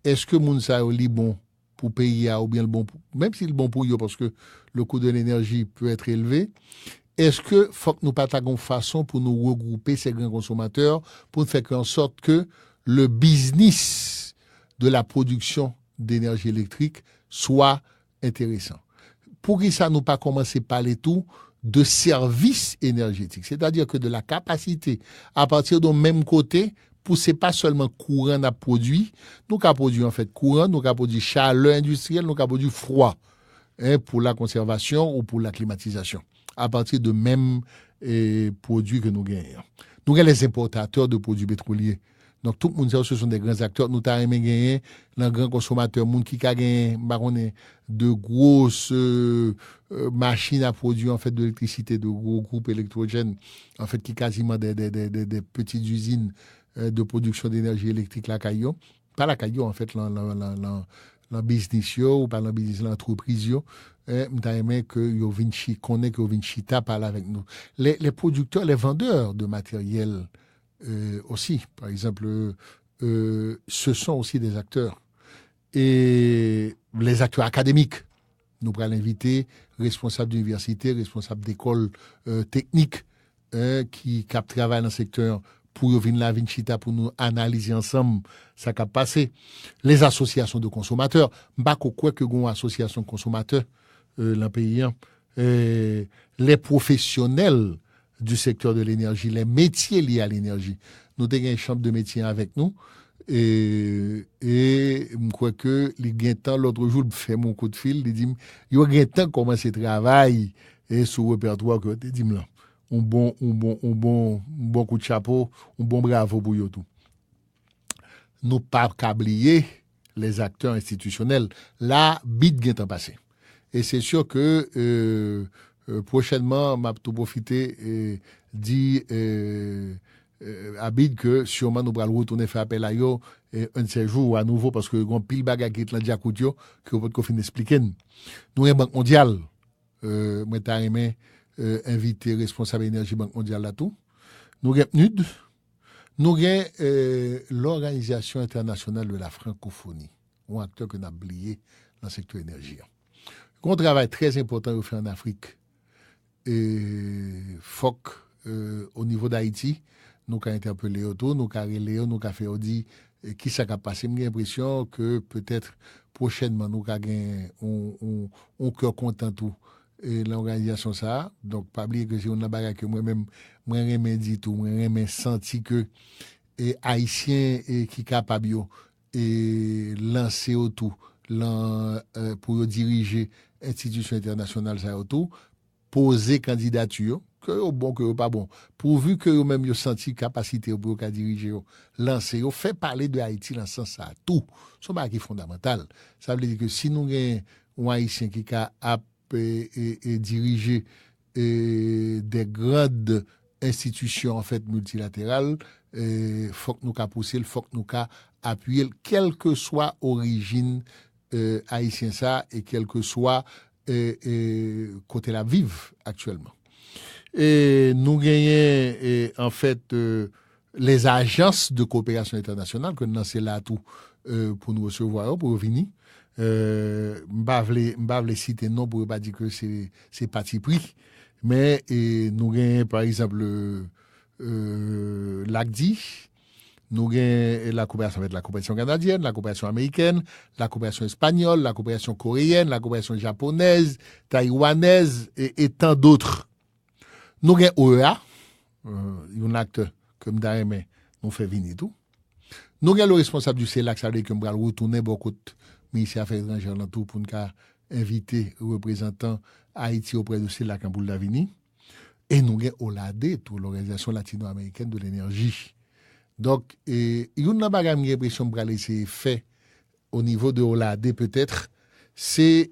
Speaker 2: est-ce que moun sa li bon pour payer ou bien le bon même si le bon pour eux parce que le coût de l'énergie peut être élevé. Est-ce que faut que nous partageons façon pour nous regrouper ces grands consommateurs pour faire en sorte que le business de la production d'énergie électrique soit intéressant. Pour que ça nous pas commencer par les tout de services énergétiques, c'est-à-dire que de la capacité à partir de même côté pour c'est pas seulement courant à produit, nous qu'a produit en fait courant, nous qu'a produit chaleur industrielle, nous qu'a produit froid pour la conservation ou pour la climatisation. À partir de même produits que nous gagnons. Nous avons les importateurs de produits pétroliers. Donc, tout le monde sait ce sont des grands acteurs. Nous avons gagné les grands consommateurs, monde qui a gagné de grosses machines à produire en fait, de l'électricité, de gros groupes électrogènes, en fait, qui quasiment des petites usines de production d'énergie électrique, la caillon. pas la caillou en fait dans business yo ou pas dans business l'entreprise yo m'ta aimé que yo Vinci connaît que Vinci ta parle avec nous les producteurs les vendeurs de matériel aussi par exemple ce sont aussi des acteurs et les acteurs académiques nous pourrons l'inviter responsables d'université responsables d'écoles techniques qui travaillent dans le secteur pour venir la Vinchita pour nous analyser ensemble ça qui a passé. Les associations de consommateurs, pas quoi que une association de consommateurs dans le pays, les professionnels du secteur de l'énergie, les métiers liés à l'énergie. Nous avons une chambre de métiers avec nous et je crois que les gagnants l'autre jour fait mon coup de fil, il dit il y a gagnant commencer à travailler et sur le répertoire que tu dis là. Un bon coup de chapeau, un bon bravo pour eux tout. Nous pas oublier les acteurs institutionnels. Là, bit gain temps passé. Et c'est sûr que prochainement, m'a tout profiter dit à bit que sûrement nous allons retourner faire appel à eux un de ces jours à nouveau parce que gon pile bagarre qui est là déjà coutio que vous pouvez expliquer. Nous une banque mondiale moi t'a aimé invité responsable énergie Banque mondiale là tout. Nous avons PNUD, nous avons l'Organisation internationale de la francophonie, un acteur que nous avons oublié dans le secteur énergie. Un travail très important fait en Afrique. FOC au niveau d'Haïti, nous avons interpellé autour, nous avons relé, nous avons fait audit qui s'est passé. J'ai l'impression que peut-être prochainement nous avons un cœur content tout. Et l'organisation ça donc pas oublier que c'est une bagarre que moi-même moi remè dit tout moi remè senti que et haïtien et qui capable et lancer autour pour diriger institution internationale ça autour poser candidature que bon que pas bon pourvu que eux même yo senti capacité pour diriger lancer fait parler de Haïti dans sens ça tout c'est pas qui fondamental ça veut dire que si nous gain un haïtien qui capable et diriger des grandes institutions en fait multilatérales faut que nous ca pousser faut que nous ca appuyer quelle que soit origine haïtien ça et quel que soit côté la vive actuellement et nous gagnons en fait les agences de coopération internationale que nous lancé là tout pour nous recevoir pour venir m'bavle citer non pour pas dire que c'est parti pris mais nous gagnons par exemple l'ACDI nous gagnons la coopération avec la coopération canadienne la coopération américaine la coopération espagnole la coopération coréenne la coopération japonaise taïwanaise et tant d'autres nous gagnons OEA un acteur comme d'aimé nous fait venir tout nous gagnons le responsable du CELAC ça veut dire que m'bral retourner beaucoup ministère des Affaires étrangères dans tout pour nous inviter représentants Haïti auprès de CELAC en boule d'avenir et nous avons OLADE tout l'organisation latino-américaine de l'énergie donc il y a une bagage j'ai l'impression que laisser fait au niveau de OLADE peut-être c'est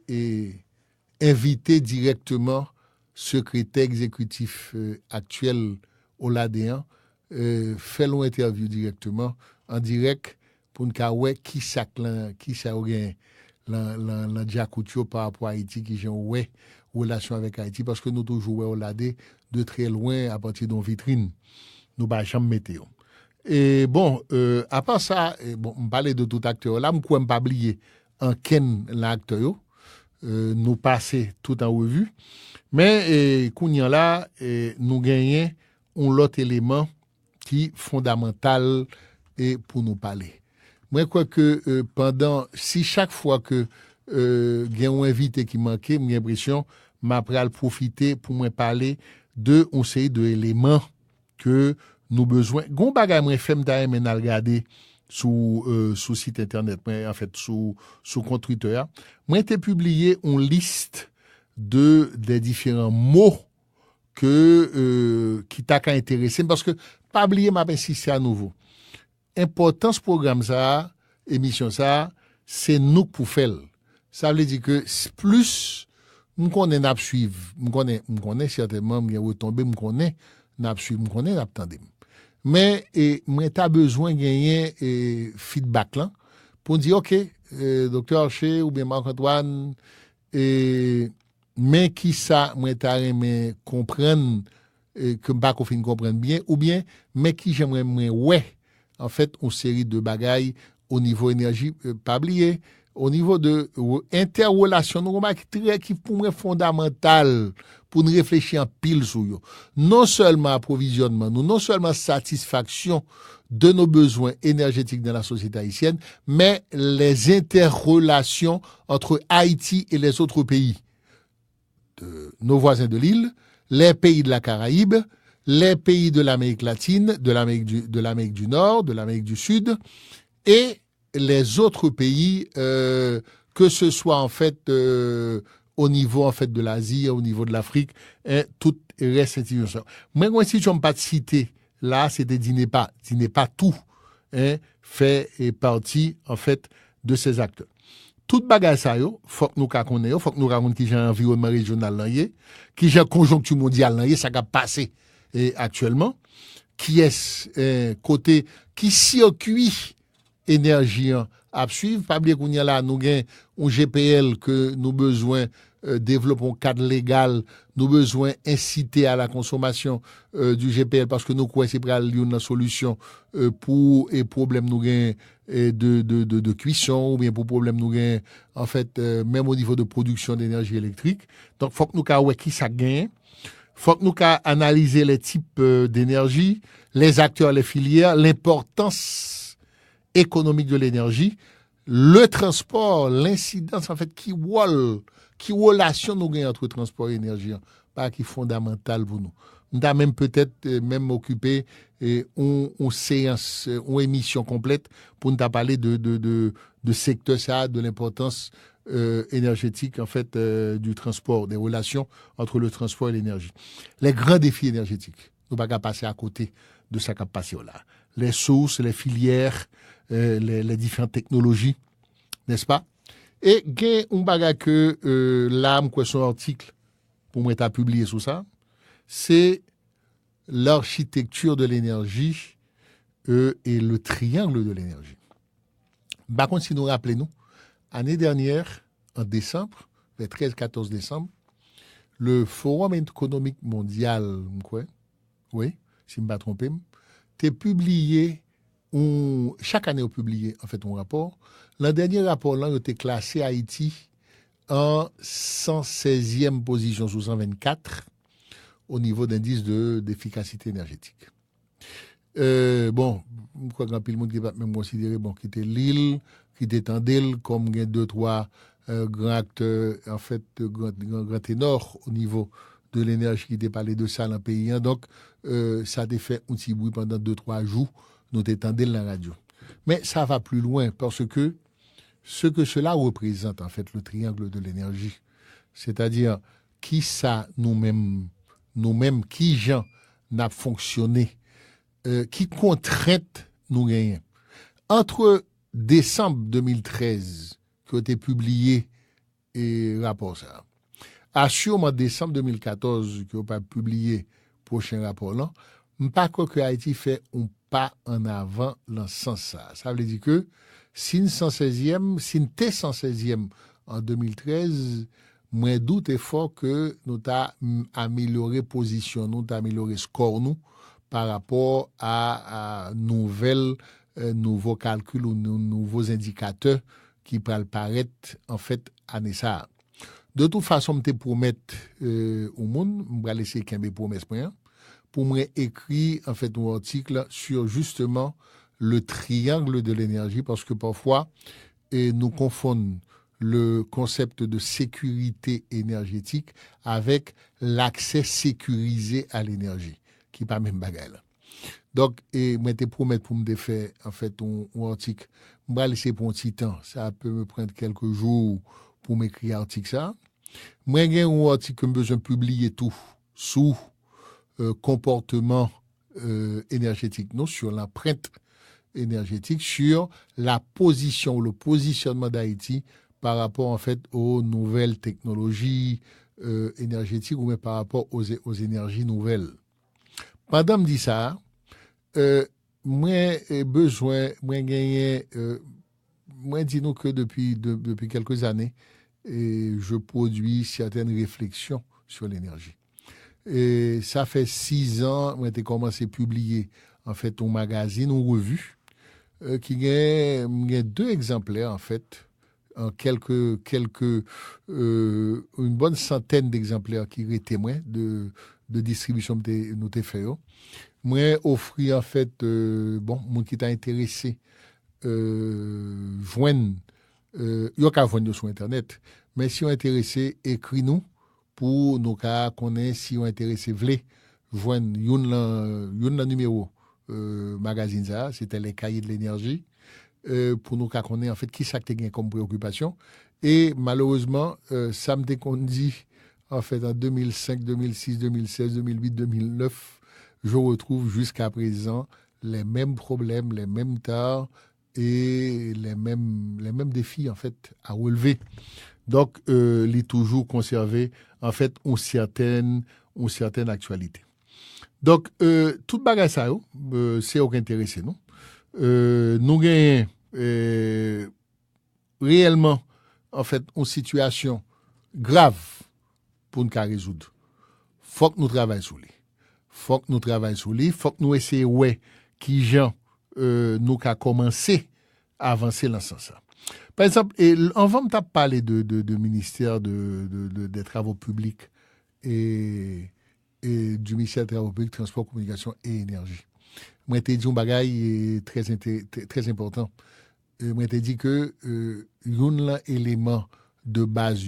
Speaker 2: inviter directement secrétaire exécutif actuel OLADéen faire une interview directement en direct pour nous voir qui ça aurait la Diakoutio par rapport à Haïti qui j'ai ouais relation avec Haïti parce que nous toujours ouais OLADE de très loin à partir d'une vitrine nous pas jamais météo et bon à part ça bon on parlait de tout acteur là m'ko pas oublier en ken l'acteur nous passer tout en revue mais kounya là nous gagner un autre élément qui fondamental et pour nous parler moi crois que pendant si chaque fois que gen un invité qui manquait j'ai l'impression m'a pral profiter pour moi parler de on série de éléments que nous besoin gon bagay moi fait m'ta men regarder sous site internet en fait sous compte Twitter moi été publié une liste des différents mots que qui t'a intéressé parce que pas oublier m'a insister à nouveau importance programme ça émission ça c'est nous pour faire ça veut dire que plus nous connaît n'a suivre nous connaît certainement bien retomber nous connaît n'a suivre nous connaît n'a attendre mais moi t'as besoin gagner feedback là pour dire, OK, docteur Archer ou bien Marc-Antoine, mais qui ça, moi, mais comprendre, que m'pas qu'on fin comprendre bien, ou bien, mais qui j'aimerais, ouais, en fait, une série de bagailles au niveau énergie, pas oublier, au niveau de interrelation, nous remarquons qui pour moi fondamental pour nous réfléchir en pile sur eux. Non seulement approvisionnement, non seulement satisfaction de nos besoins énergétiques dans la société haïtienne, mais les interrelations entre Haïti et les autres pays, nos voisins de l'île, les pays de la Caraïbe, les pays de l'Amérique latine, de l'Amérique du Nord, de l'Amérique du Sud, et les autres pays, que ce soit en fait au niveau en fait de l'Asie, au niveau de l'Afrique, tout reste institution. Moi, si je ne pas citer là, c'était n'est pas tout, fait partie en fait de ces acteurs. Tout bagage ça yo, faut que nous connaissions, faut que nous raconte qui j'ai environnement régional là qui j'ai conjoncture mondiale là ça a passé actuellement, qui est côté qui circuit énergie à suivre. Pas oublier qu'on y a là, nous avons un GPL que nous besoin développer un cadre légal, nous besoin inciter à la consommation du GPL parce que nous croyons que c'est une solution pour les problèmes nous gain de cuisson ou bien pour problème nous gain en fait même au niveau de production d'énergie électrique. Donc faut que nous ouais qui ça gagne. Faut que nous analyser les types d'énergie, les acteurs, les filières, l'importance économique de l'énergie, le transport, l'incidence en fait qui relation nous gagne entre transport et énergie, pas qui fondamental pour nous. Nous avons même peut-être même occupé une séance, une émission complète pour nous parler de secteur ça, de l'importance énergétique en fait du transport, des relations entre le transport et l'énergie. Les grands défis énergétiques, nous ne pouvons pas passer à côté de ça qui a passé là. Les sources, les filières, les différentes technologies, n'est-ce pas? Et il y a un bagage que l'âme, quoi, son article, pour moi, t'as publié sur ça, c'est l'architecture de l'énergie et le triangle de l'énergie. Par contre, si nous rappelons, l'année dernière, en décembre, le 13-14 décembre, le Forum économique mondial, quoi, oui, si je ne me pas trompé, a publié, chaque année, on publié en fait un rapport. Le dernier rapport, là, a été classé Haïti en 116e position sur 124 au niveau d'indice d'efficacité énergétique. Bon, je crois qu'il y a monde qui va même considérer qui était l'île, qui était Tandil, comme il y a 2-3 grands acteurs, en fait, grands ténors au niveau de l'énergie qui était parlé de ça dans le pays. Donc, ça a fait un petit bruit pendant 2-3 jours, nous étendons la radio. Mais ça va plus loin parce que ce que cela représente, en fait, le triangle de l'énergie, c'est-à-dire qui ça nous-mêmes, qui gens n'a fonctionné, qui contrainte nous gagnons. Entre décembre 2013, qui a été publié et rapport ça, à sûrement décembre 2014, qui n'a pas publié prochain rapport là, je ne pas que Haïti fait un pas en avant dans ce sens ça. Ça veut dire que si une 116e, si une T116e en 2013, moins doute est fort que nous avons amélioré position, nous avons amélioré score nous par rapport à nouveaux calculs ou nouveaux indicateurs qui peuvent paraître en fait année ça. De toute façon, je promettre au monde, je vais laisser quelques promesses pour me écrire en fait un article sur justement le triangle de l'énergie parce que parfois nous confondons le concept de sécurité énergétique avec l'accès sécurisé à l'énergie qui n'est pas même bagarre. Donc moi te promettre pour me faire en fait un article, je vais laisser pour un petit temps, ça peut me prendre quelques jours pour m'écrire un article ça. Moi j'ai un article que je besoin publier tout sous comportement énergétique, non sur l'empreinte énergétique, sur la position, le positionnement d'Haïti par rapport en fait aux nouvelles technologies énergétiques ou même par rapport aux énergies nouvelles. Pendant me dit ça, moi besoin, moi gagner moi, dis-nous que depuis quelques années, et je produis certaines réflexions sur l'énergie. Et ça fait 6 ans, moi, j'ai commencé à publier, en fait, un magazine, une revue, qui a 2 exemplaires, en fait, en une bonne centaine d'exemplaires qui étaient témoins de distribution de nos TFO. Moi, offrir, en fait, monde qui t'a intéressé, joindre, il y a qu'à joindre sur Internet, mais si on est intéressé, écris-nous pour nous connaître si on est intéressé, voulez joindre un numéro magazine ça, c'était les cahiers de l'énergie, pour nous connaître en fait qui ça que comme préoccupation. Et malheureusement, ça me déconduit en fait en 2005, 2006, 2016, 2008, 2009, je retrouve jusqu'à présent les mêmes problèmes, les mêmes tares et les mêmes défis en fait à relever. Donc, il est toujours conservé en fait une certaine actualité. Donc, toute bagage ça, c'est aucun intéressé nous. Nous gagnons réellement en fait une situation grave pour nous résoudre. Faut que nous travaillions sur lui. Faut que nous essayions ouais qui gens nous a commencé à avancer dans ce sens. Par exemple, on va me parler de ministère des Travaux publics et du ministère des Travaux publics, Transport, Communication et Énergie. Moi, t'ai dit un bagage très important. Moi, t'ai dit que un élément de base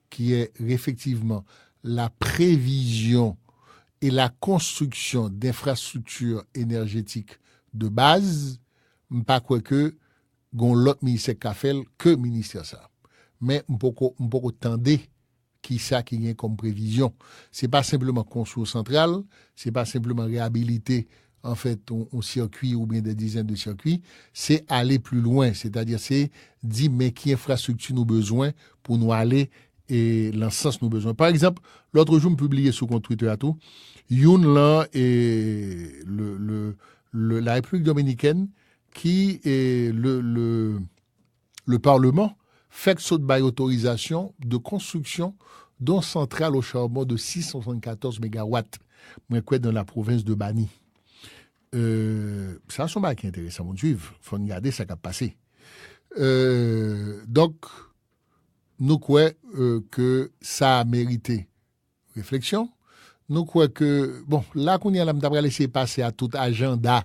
Speaker 2: qui est effectivement la prévision et la construction d'infrastructures énergétiques de base, pas quoi que gon l'autre ministère qu'a fait que ministère ça. Mais on peut tendre qui ça qui vient comme prévision. C'est pas simplement construire centrale, c'est pas simplement réhabiliter en fait un circuit ou bien des dizaines de circuits, c'est aller plus loin, c'est-à-dire c'est dire mais qui infrastructure nous besoin pour nous aller et dans ce sens nous besoin. Par exemple, l'autre jour, je publié sur compte Twitter à tout, Youn là et la République dominicaine qui est le Parlement fait saut de autorisation de construction d'une centrale au charbon de 674 MW, mais quoi dans la province de Bani. Ça, c'est un qui est intéressant, mon Dieu. Il faut regarder ça qui a passé. Donc, nous croyons que ça a mérité réflexion. Nous croyons que, bon, là qu'on y a là, on laisser passer à tout agenda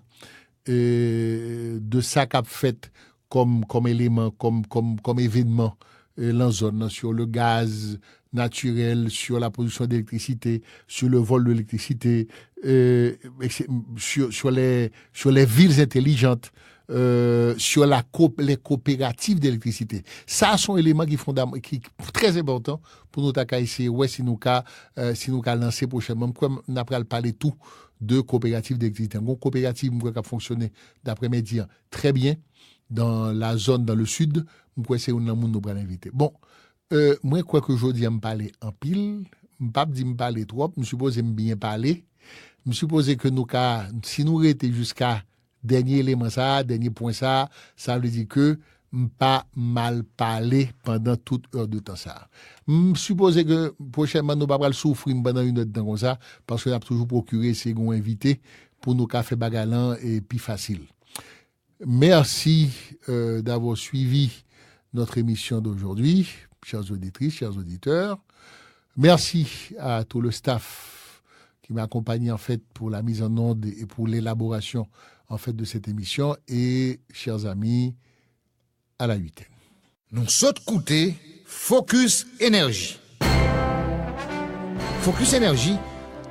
Speaker 2: de ça qu'a fait comme élément, comme événement dans la zone, sur le gaz naturel, sur la production d'électricité, sur le vol de l'électricité, sur les villes intelligentes, sur les coopératives d'électricité. Ça sont éléments qui sont très importants pour nous essayer, ouais, si nous lancer prochainement, comme on a parlé tout de coopératives d'électricité. Une coopérative qui a fonctionné d'après-midi très bien dans la zone dans le sud, c'est un monde nous prenons invité. Bon, moi quoi que je dis me parler en pile, pas dit me parler trop, me suppose me bien parler, me suppose que nous si nous étions jusqu'à dernier élément ça, dernier point ça veut dire que pas mal parler pendant toute heure de temps ça. Me suppose que prochainement nous pas souffrir pendant une heure de temps comme ça parce qu'on a toujours procuré ces gon invités pour nous faire bagalan et puis facile. Merci d'avoir suivi notre émission d'aujourd'hui, chères auditrices, chers auditeurs. Merci à tout le staff qui m'a accompagné en fait pour la mise en onde et pour l'élaboration en fait de cette émission. Et chers amis, à la 8e.
Speaker 1: Nous sommes écoutés Focus Énergie. Focus Énergie,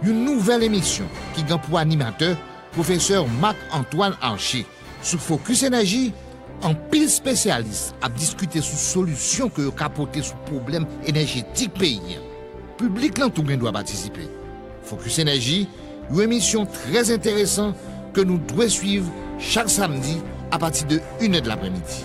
Speaker 1: une nouvelle émission qui a pour animateur professeur Marc-Antoine Archer. Sous Focus Énergie, en pile spécialiste à discuter sur solutions que capoter sur problème énergétique pays. Public là tout doit participer. Focus Énergie, une émission très intéressante que nous devons suivre chaque samedi à partir de 1h de l'après-midi.